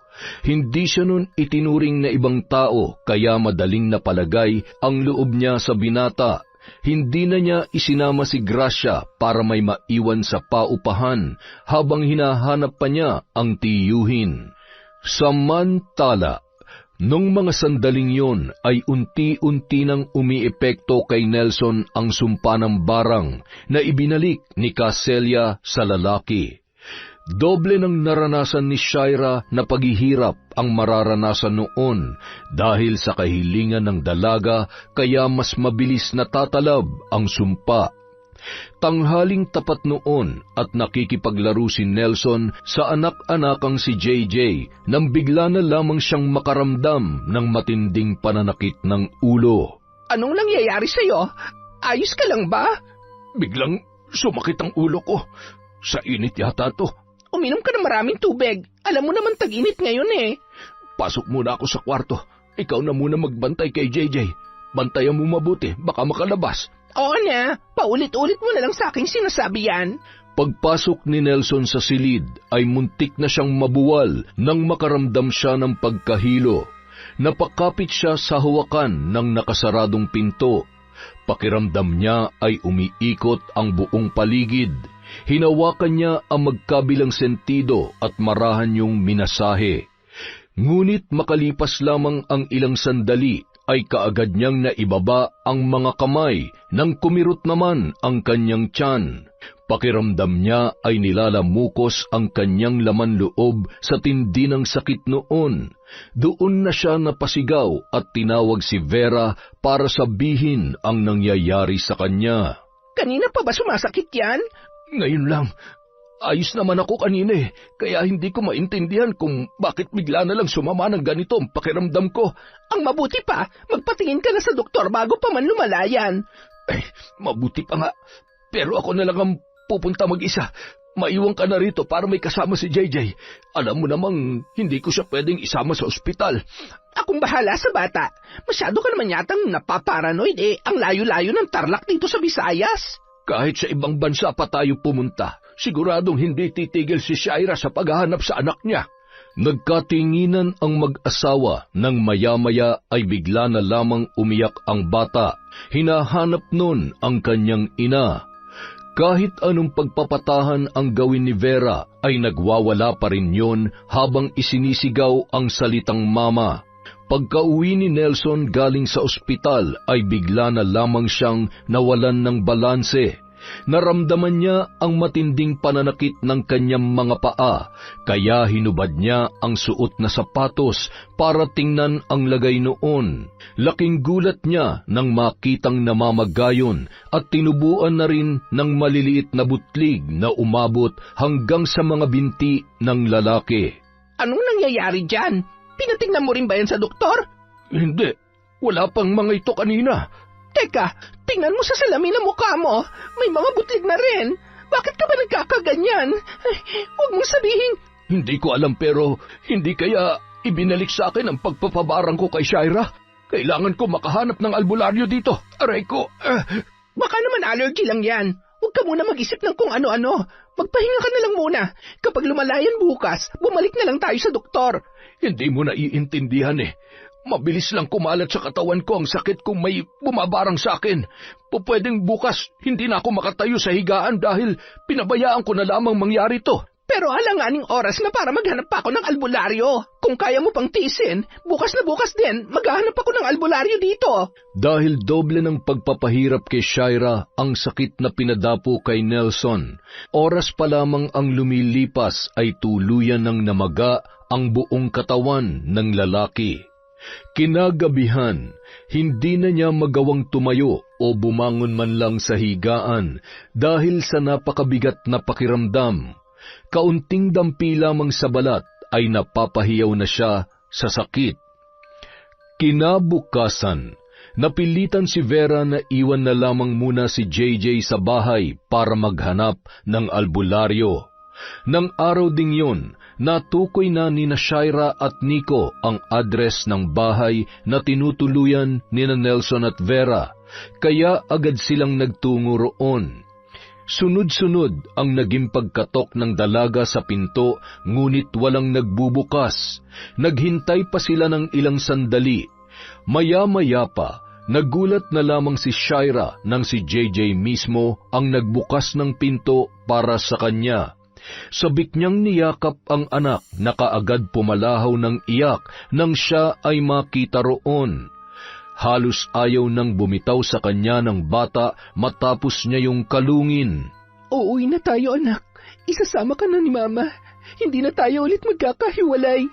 Hindi siya nun itinuring na ibang tao kaya madaling napalagay ang loob niya sa binata. Hindi na niya isinama si Gracia para may maiwan sa paupahan habang hinahanap pa niya ang tiyuhin. Samantala, nung mga sandaling yon ay unti-unti nang umiepekto kay Nelson ang sumpa ng barang na ibinalik ni Caselia sa lalaki. Doble ng naranasan ni Shaira na paghihirap ang mararanasan noon dahil sa kahilingan ng dalaga kaya mas mabilis natatalab ang sumpa. Tanghaling tapat noon at nakikipaglaro si Nelson sa anak-anakang si JJ nang bigla na lamang siyang makaramdam ng matinding pananakit ng ulo. Anong nangyayari sa'yo? Ayos ka lang ba? Biglang sumakit ang ulo ko. Sa init yata to. Uminom ka ng maraming tubig. Alam mo naman tag-init ngayon eh. Pasok muna ako sa kwarto. Ikaw na muna magbantay kay JJ. Bantayan mo mabuti, baka makalabas. Oo na, paulit-ulit mo na lang sa aking sinasabi yan. Pagpasok ni Nelson sa silid ay muntik na siyang mabuwal nang makaramdam siya ng pagkahilo. Napakapit siya sa hawakan ng nakasaradong pinto. Pakiramdam niya ay umiikot ang buong paligid. Hinawakan niya ang magkabilang sentido at marahan yung minasahe. Ngunit makalipas lamang ang ilang sandali ay kaagad niyang naibaba ang mga kamay nang kumirot naman ang kanyang tiyan. Pakiramdam niya ay nilalamukos ang kanyang laman loob sa tindi ng sakit noon. Doon na siya napasigaw at tinawag si Vera para sabihin ang nangyayari sa kanya. Kanina pa ba sumasakit yan? Ngayon lang. Ayos naman ako kanina eh, kaya hindi ko maintindihan kung bakit bigla na lang sumama ng ganito ang pakiramdam ko. Ang mabuti pa, magpatingin ka na sa doktor bago pa man lumalayan. Eh, mabuti pa nga. Pero ako na lang ang pupunta mag-isa. Maiwan ka na rito para may kasama si JJ. Alam mo namang hindi ko siya pwedeng isama sa ospital. Akong bahala sa bata. Masyado ka naman yatang napaparanoid eh. Ang layo-layo ng Tarlac dito sa Visayas. Kahit sa ibang bansa pa tayo pumunta, siguradong hindi titigil si Shaira sa paghahanap sa anak niya. Nagkatinginan ang mag-asawa nang maya-maya ay bigla na lamang umiyak ang bata. Hinahanap nun ang kanyang ina. Kahit anong pagpapatahan ang gawin ni Vera ay nagwawala pa rin yun habang isinisigaw ang salitang mama. Pagka-uwi ni Nelson galing sa ospital ay bigla na lamang siyang nawalan ng balanse. Naramdaman niya ang matinding pananakit ng kanyang mga paa, kaya hinubad niya ang suot na sapatos para tingnan ang lagay noon. Laking gulat niya nang makitang namamagayon at tinubuan na rin ng maliliit na butlig na umabot hanggang sa mga binti ng lalaki. Anong nangyayari dyan? Pinatingnan mo rin ba yan sa doktor? Hindi. Wala pang mga ito kanina. Teka, tingnan mo sa salamin ng mukha mo. May mga butlig na rin. Bakit ka ba nagkakaganyan? Huwag mong sabihin. Hindi ko alam pero hindi kaya ibinalik sa akin ang pagpapabarang ko kay Shaira. Kailangan ko makahanap ng albularyo dito. Aray ko. Baka naman allergy lang yan. Huwag ka muna mag-isip ng kung ano-ano. Magpahinga ka na lang muna. Kapag lumalayan bukas, bumalik na lang tayo sa doktor. Hindi mo naiintindihan eh. Mabilis lang kumalat sa katawan ko ang sakit kung may bumabarang sa akin. Pwedeng bukas, hindi na ako makatayo sa higaan dahil pinabayaan ko na lamang mangyari to. Pero alanganing oras na para maghanap pa ako ng albularyo. Kung kaya mo pang tiisin, bukas na bukas din, maghahanap ako ng albularyo dito. Dahil doble ng pagpapahirap kay Shaira ang sakit na pinadapo kay Nelson, oras pa lamang ang lumilipas ay tuluyan ng namaga ang buong katawan ng lalaki. Kinagabihan, hindi na niya magawang tumayo o bumangon man lang sa higaan dahil sa napakabigat na pakiramdam. Kaunting dampi lamang sa balat ay napapahiyaw na siya sa sakit. Kinabukasan, napilitan si Vera na iwan na lamang muna si JJ sa bahay para maghanap ng albularyo. Nang araw ding yun, natukoy na ni Shaira at Nico ang address ng bahay na tinutuluyan ni Nelson at Vera, kaya agad silang nagtungo roon. Sunod-sunod ang naging pagkatok ng dalaga sa pinto, ngunit walang nagbubukas. Naghintay pa sila ng ilang sandali. Maya-maya pa, nagulat na lamang si Shaira nang si JJ mismo ang nagbukas ng pinto para sa kanya. Sabik niyang niyakap ang anak na kaagad pumalahaw ng iyak nang siya ay makita roon. Halos ayaw nang bumitaw sa kanya ng bata matapos niya yung kalungin. Uuwi na tayo, anak. Isasama ka na ni Mama. Hindi na tayo ulit magkakahiwalay.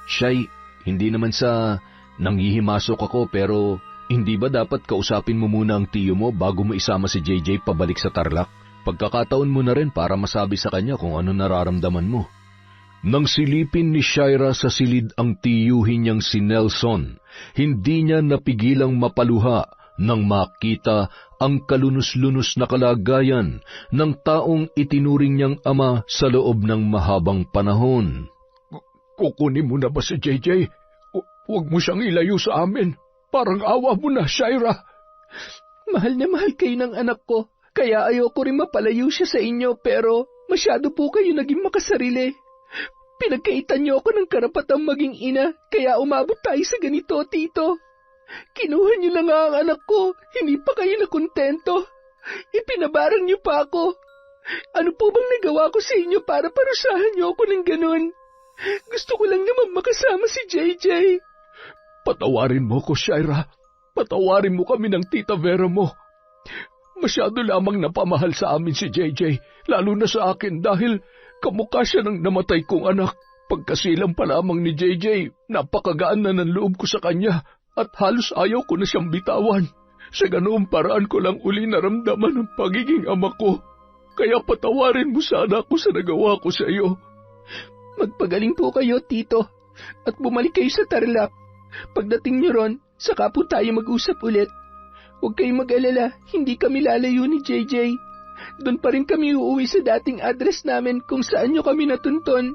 Shay, hindi naman sa nanghihimasok ako pero hindi ba dapat kausapin mo muna ang tiyo mo bago mo isama si JJ pabalik sa Tarlac? Pagkakataon mo na rin para masabi sa kanya kung ano nararamdaman mo. Nang silipin ni Shaira sa silid ang tiyuhin niyang si Nelson, hindi niya napigilang mapaluha nang makita ang kalunos-lunos na kalagayan ng taong itinuring niyang ama sa loob ng mahabang panahon. Kukunin mo na ba si JJ? Huwag mo siyang ilayo sa amin. Parang awa mo na, Shaira. Mahal na mahal kayo ng anak ko, kaya ayoko rin mapalayo siya sa inyo, pero masyado po kayo naging makasarili. Pinagkaitan niyo ako ng karapatang maging ina, kaya umabot tayo sa ganito, Tito. Kinuha niyo lang nga ang anak ko, hindi pa kayo nakontento. Ipinabarang niyo pa ako. Ano po bang nagawa ko sa inyo para parusahan niyo ako ng ganun? Gusto ko lang naman makasama si JJ. Patawarin mo ko, Shaira. Patawarin mo kami ng Tita Vera mo. Masyado lamang napamahal sa amin si JJ, lalo na sa akin dahil kamukha siya ng namatay kong anak. Pagkasilang pa lamang ni JJ, napakagaan na ng loob ko sa kanya at halos ayaw ko na siyang bitawan. Sa ganoong paraan ko lang uli naramdaman ang pagiging ama ko. Kaya patawarin mo sana ako sa nagawa ko sa iyo. Magpagaling po kayo, Tito, at bumalik kayo sa Tarlac. Pagdating niyo ron, saka po tayo mag-usap ulit. Huwag kayong mag-alala, hindi kami lalayo ni JJ. Doon pa rin kami uuwi sa dating address namin kung saan nyo kami natunton.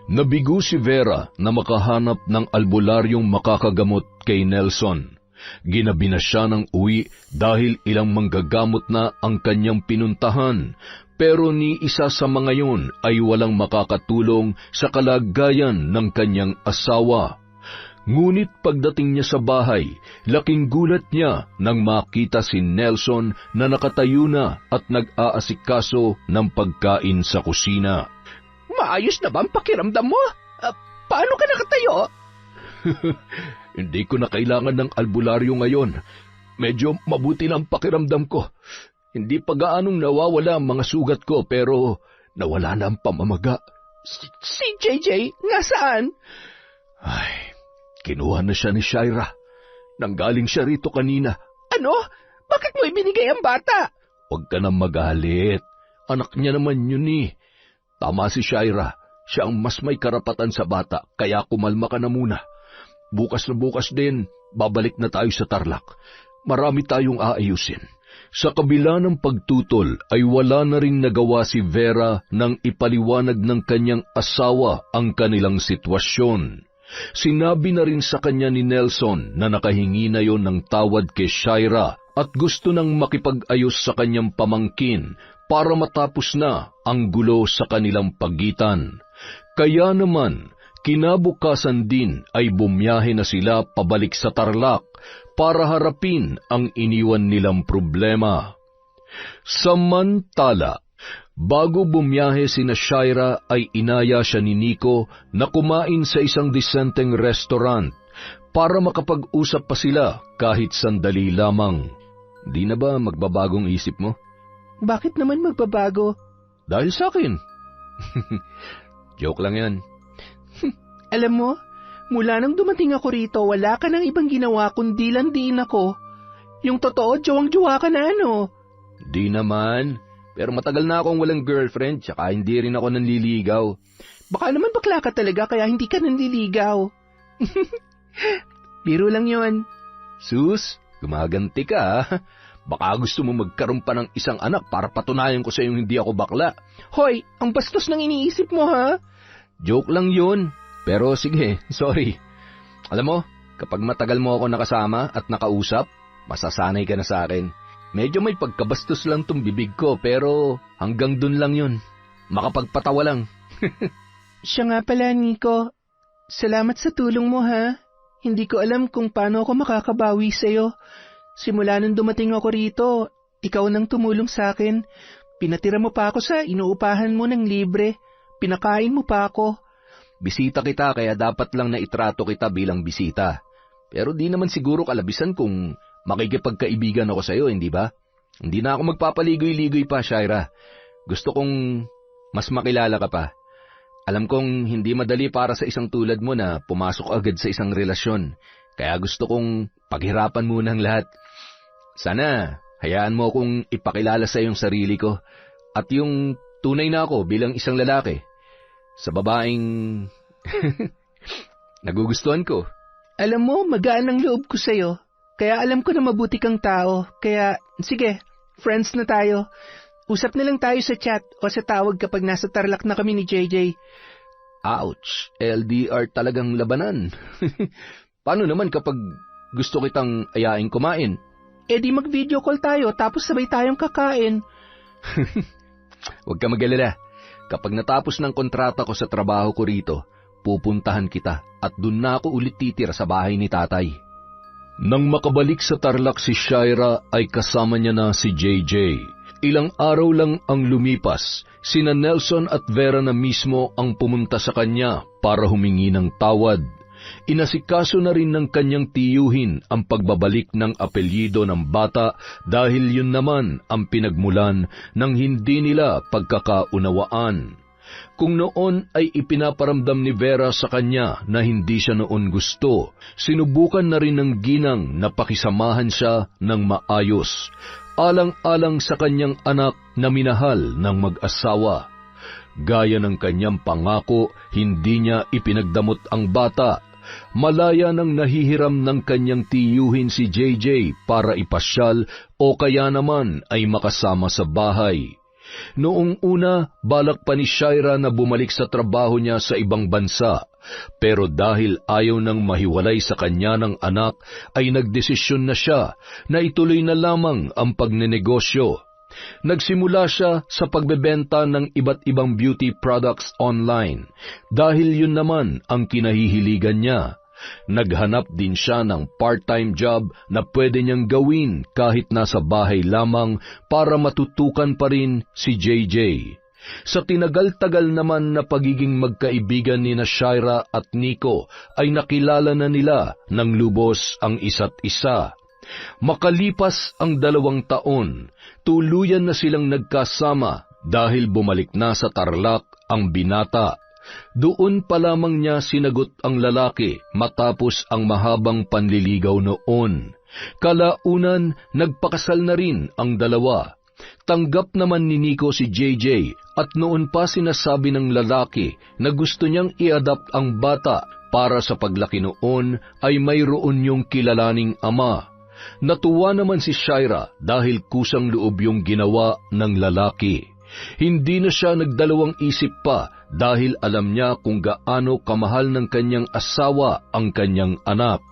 Nabigo si Vera na makahanap ng albularyong makakagamot kay Nelson. Ginabi na siya ng uwi dahil ilang manggagamot na ang kanyang pinuntahan, pero ni isa sa mga yun ay walang makakatulong sa kalagayan ng kanyang asawa. Ngunit pagdating niya sa bahay, laking gulat niya nang makita si Nelson na nakatayo na at nag-aasikaso ng pagkain sa kusina. Maayos na ba ang pakiramdam mo? Paano ka nakatayo? Hindi ko na kailangan ng albularyo ngayon. Medyo mabuti na ang pakiramdam ko. Hindi pa gaanong nawawala ang mga sugat ko pero nawala na ang pamamaga. Si JJ, nasaan? Ay, kinuha na siya ni Shaira. Nanggaling siya rito kanina. Ano? Bakit mo ibinigay ang bata? Huwag ka nang magalit. Anak niya naman yun eh. Tama si Shaira. Siya ang mas may karapatan sa bata, kaya kumalma ka na muna. Bukas na bukas din, babalik na tayo sa Tarlac. Marami tayong aayusin. Sa kabila ng pagtutol ay wala na ring nagawa si Vera nang ipaliwanag ng kanyang asawa ang kanilang sitwasyon. Sinabi na rin sa kanya ni Nelson na nakahingi na yon ng tawad kay Shaira at gusto nang makipag-ayos sa kanyang pamangkin para matapos na ang gulo sa kanilang pagitan. Kaya naman, Kinabukasan din ay bumiyahe na sila pabalik sa Tarlac para harapin ang iniwan nilang problema. Samantala, bago bumiyahe sina Shaira ay inaya siya ni Nico na kumain sa isang disenteng restaurant para makapag-usap pa sila kahit sandali lamang. Di na ba magbabagong isip mo? Bakit naman magbabago? Dahil sa akin. Joke lang yan. Alam mo, mula nang dumating ako rito, wala ka ng ibang ginawa kundi landiin ako. Yung totoo, jowang-jowa ka na ano? Di naman. Pero matagal na akong walang girlfriend, tsaka hindi rin ako nanliligaw. Baka naman bakla ka talaga kaya hindi ka nanliligaw. Biro lang yon. Sus, gumaganti ka ha. Baka gusto mo magkaroon pa ng isang anak para patunayan ko sa iyong hindi ako bakla. Hoy, ang bastos ng iniisip mo ha? Joke lang yun. Pero sige, sorry. Alam mo, kapag matagal mo ako nakasama at nakausap, masasanay ka na sa akin. Medyo may pagkabastos lang tong bibig ko, pero hanggang dun lang yun. Makapagpatawa lang. Siya nga pala, Nico. Salamat sa tulong mo ha. Hindi ko alam kung paano ako makakabawi sa'yo. Simula nung dumating ako rito, ikaw nang tumulong sa akin. Pinatira mo pa ako sa inuupahan mo ng libre. Pinakain mo pa ako. Bisita kita kaya dapat lang na itrato kita bilang bisita. Pero di naman siguro kalabisan kung makikipagkaibigan ako sa'yo, hindi ba? Hindi na ako magpapaligoy-ligoy pa, Shaira. Gusto kong mas makilala ka pa. Alam kong hindi madali para sa isang tulad mo na pumasok agad sa isang relasyon. Kaya gusto kong paghirapan muna ang lahat. Sana hayaan mo akong ipakilala sa iyong sarili ko at yung tunay na ako bilang isang lalaki. Sa babaeng nagugustuhan ko. Alam mo, magaan ang loob ko sa'yo. Kaya alam ko na mabuti kang tao. Kaya, sige, friends na tayo. Usap na lang tayo sa chat o sa tawag kapag nasa Tarlac na kami ni JJ. Ouch, LDR talagang labanan. Paano naman kapag gusto kitang ayain kumain? Eh di mag-video call tayo tapos sabay tayong kakain. Huwag ka mag-alala. Kapag natapos ng kontrata ko sa trabaho ko rito, pupuntahan kita at dun na ako ulit titira sa bahay ni tatay. Nang makabalik sa Tarlac si Shaira ay kasama niya na si JJ. Ilang araw lang ang lumipas, sina Nelson at Vera na mismo ang pumunta sa kanya para humingi ng tawad. Inasikaso na rin ng kanyang tiyuhin ang pagbabalik ng apelyido ng bata dahil yun naman ang pinagmulan ng hindi nila pagkakaunawaan. Kung noon ay ipinaparamdam ni Vera sa kanya na hindi siya noon gusto, sinubukan na rin ng ginang na pakisamahan siya ng maayos, alang-alang sa kanyang anak na minahal ng mag-asawa. Gaya ng kanyang pangako, hindi niya ipinagdamot ang bata. Malaya nang nahihiram ng kanyang tiyuhin si JJ para ipasyal o kaya naman ay makasama sa bahay. Noong una, balak pa ni Shaira na bumalik sa trabaho niya sa ibang bansa, pero dahil ayaw nang mahiwalay sa kanya ng anak, ay nagdesisyon na siya na ituloy na lamang ang pagnenegosyo. Nagsimula siya sa pagbebenta ng iba't ibang beauty products online dahil yun naman ang kinahihiligan niya. Naghanap din siya ng part-time job na pwede niyang gawin kahit nasa bahay lamang para matutukan pa rin si JJ. Sa tinagal-tagal naman na pagiging magkaibigan ni Shaira at Nico ay nakilala na nila ng lubos ang isa't isa. Makalipas ang 2 taon, tuluyan na silang nagkasama dahil bumalik na sa Tarlac ang binata. Doon pa lamang niya sinagot ang lalaki matapos ang mahabang panliligaw noon. Kalaunan, nagpakasal na rin ang dalawa. Tanggap naman ni Nico si JJ at noon pa sinasabi ng lalaki na gusto niyang i-adopt ang bata para sa paglaki noon ay mayroon yung kilalaning ama. Natuwa naman si Shaira dahil kusang loob yung ginawa ng lalaki. Hindi na siya nagdalawang isip pa dahil alam niya kung gaano kamahal ng kanyang asawa ang kanyang anak.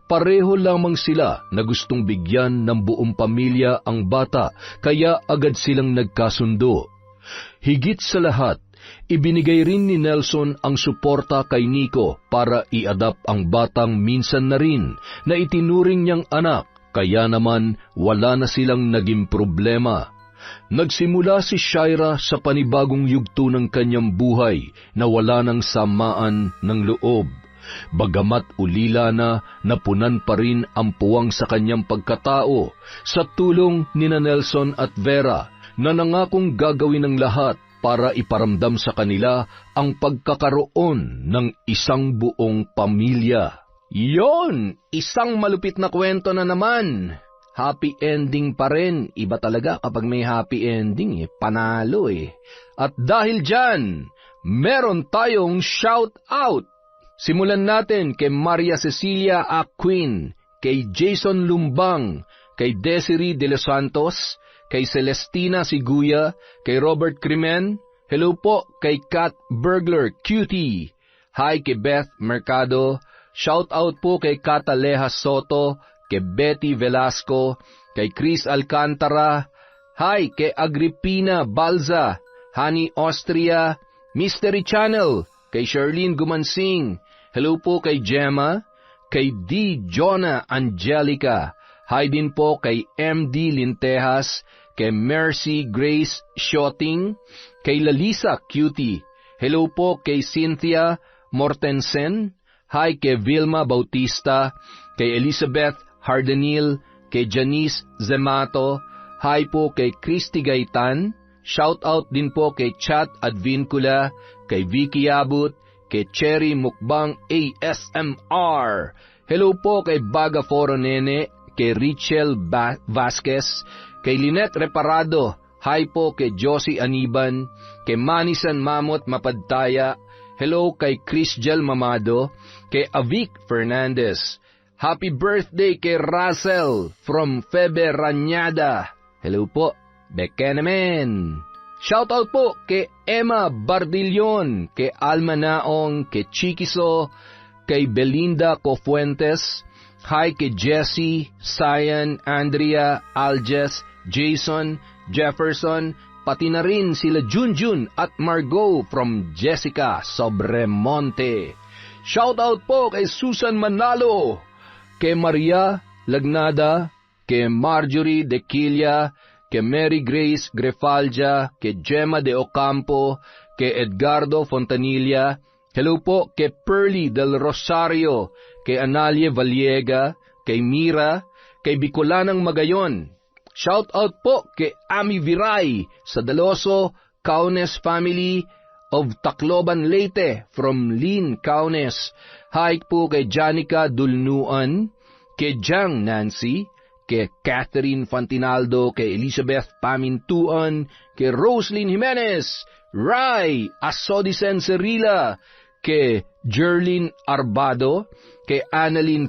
Pareho lamang sila na gustong bigyan ng buong pamilya ang bata kaya agad silang nagkasundo. Higit sa lahat, Ibinigay rin ni Nelson ang suporta kay Nico para i-adapt ang batang minsan na rin na itinuring niyang anak, kaya naman wala na silang naging problema. Nagsimula si Shaira sa panibagong yugto ng kanyang buhay na wala ng samaan ng loob. Bagamat ulila na, napunan pa rin ang puwang sa kanyang pagkatao sa tulong ni Nelson at Vera na nangakong gagawin ng lahat para iparamdam sa kanila ang pagkakaroon ng isang buong pamilya. Yon! Isang malupit na kwento na naman. Happy ending pa rin. Iba talaga kapag may happy ending, panalo eh. At dahil dyan, meron tayong shout out. Simulan natin kay Maria Cecilia Aquin, kay Jason Lumbang, kay Desiree De Los Santos, kay Celestina Siguya, kay Robert Crimen, hello po kay Kat Burglar Cutie, hi kay Beth Mercado, shout out po kay Kata Leja Soto, kay Betty Velasco, kay Chris Alcantara, hi kay Agripina Balza, Honey Austria, Mystery Channel, kay Charlene Gumansing, hello po kay Gemma, kay D. Jonah Angelica, hi din po kay MD Lintejas, kay Mercy Grace Shooting, kay Lalisa Cutie, hello po kay Cynthia Mortensen, hi kay Vilma Bautista, kay Elizabeth Hardenil, kay Janice Zemato, hi po kay Christy Gaitan, shout out din po kay Chat Advincula, kay Vicky Abut, kay Cherry Mukbang ASMR, hello po kay Baga Foro Nene, kay Richel Vasquez, kay Lynette Reparado, hi po kay Josie Aniban, kay Manisan Mamot Mapadtaya, hello kay Chrisjel Mamado, kay Avic Fernandez, happy birthday kay Russell from Febe Ranyada, hello po, Bekenemen. Shoutout po kay Emma Bardillon, kay Alma Naong, kay Chikiso, kay Belinda Cofuentes, hi kay Jessie, Cyan, Andrea, Aljes, Jason, Jefferson, pati na rin sila Junjun at Margot from Jessica Sobremonte. Shoutout po kay Susan Manalo, kay Maria Lagnada, kay Marjorie De Quilla, kay Mary Grace Grefalja, kay Gemma De Ocampo, kay Edgardo Fontanilla, hello po kay Pearly Del Rosario, kay Analie Valliega, kay Mira, kay Bicolanang Magayon. Shout out po kay Ami Viray sa Daloso, Kaunes family of Tacloban, Leyte, from Lynn, Kaunes. Hi po kay Janica Dulnuan, kay Jang Nancy, kay Catherine Fantinaldo, kay Elizabeth Pamintuan, kay Roslyn Jimenez, Rai Asodisen Cerilla, kay Jerlyn Arbado, kay Annalyn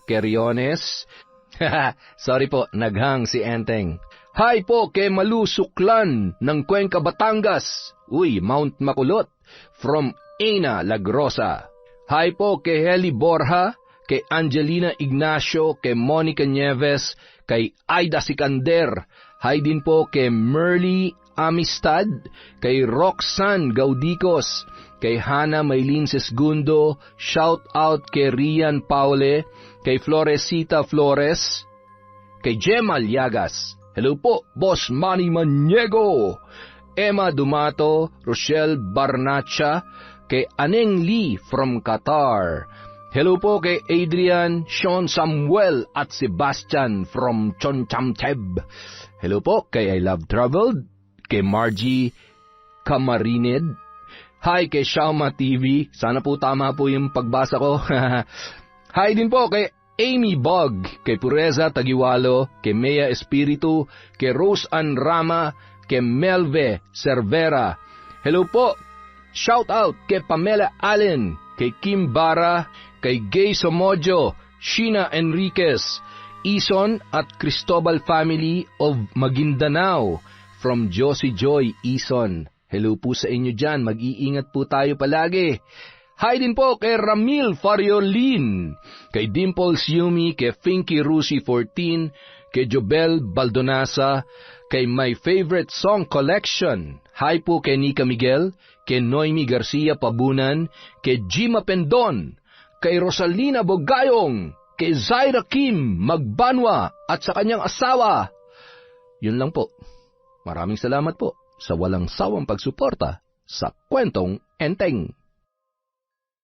Queriones. Sorry po, naghang si Enteng. Hi po kay Malu Suklan ng Cuenca, Batangas. Uy, Mount Makulot, from Ena Lagrosa. Hi po kay Heli Borja, kay Angelina Ignacio, kay Monica Nieves, kay Aida Sikander. Hi din po kay Merly Amistad, kay Roxanne Gaudicos, kay Hana Maylin Sesgundo, shout out kay Rian Paule, kay Floresita Flores, kay Gemma Liagas, hello po, Boss Manny Maniego, Emma Dumato, Rochelle Barnacha, kay Aneng Lee from Qatar, hello po kay Adrian, Sean Samuel at Sebastian from Chonchamcheb, hello po kay I Love Traveled, kay Margie Camarinid, hi kay Shauma TV, sana po tama po yung pagbasa ko. Hi din po kay Amy Bog, kay Pureza Tagiwalo, kay Mea Espiritu, kay Rose Ann Rama, kay Melve Cervera. Hello po, shout out kay Pamela Allen, kay Kim Bara, kay Gay Somojo, Sheena Enriquez, Ison at Cristobal family of Maguindanao, from Josie Joy Ison. Hello po sa inyo dyan, mag-iingat po tayo palagi. Hi din po kay Ramil Fariolin, kay Dimples Yumi, kay Finky Rusi 14, kay Jobel Baldonasa, kay My Favorite Song Collection. Hi po kay Nika Miguel, kay Noemi Garcia Pabunan, kay Jima Pendon, kay Rosalina Bogayong, kay Zaira Kim Magbanwa at sa kanyang asawa. Yun lang po. Maraming salamat po sa walang sawang pagsuporta sa Kwentong Enteng.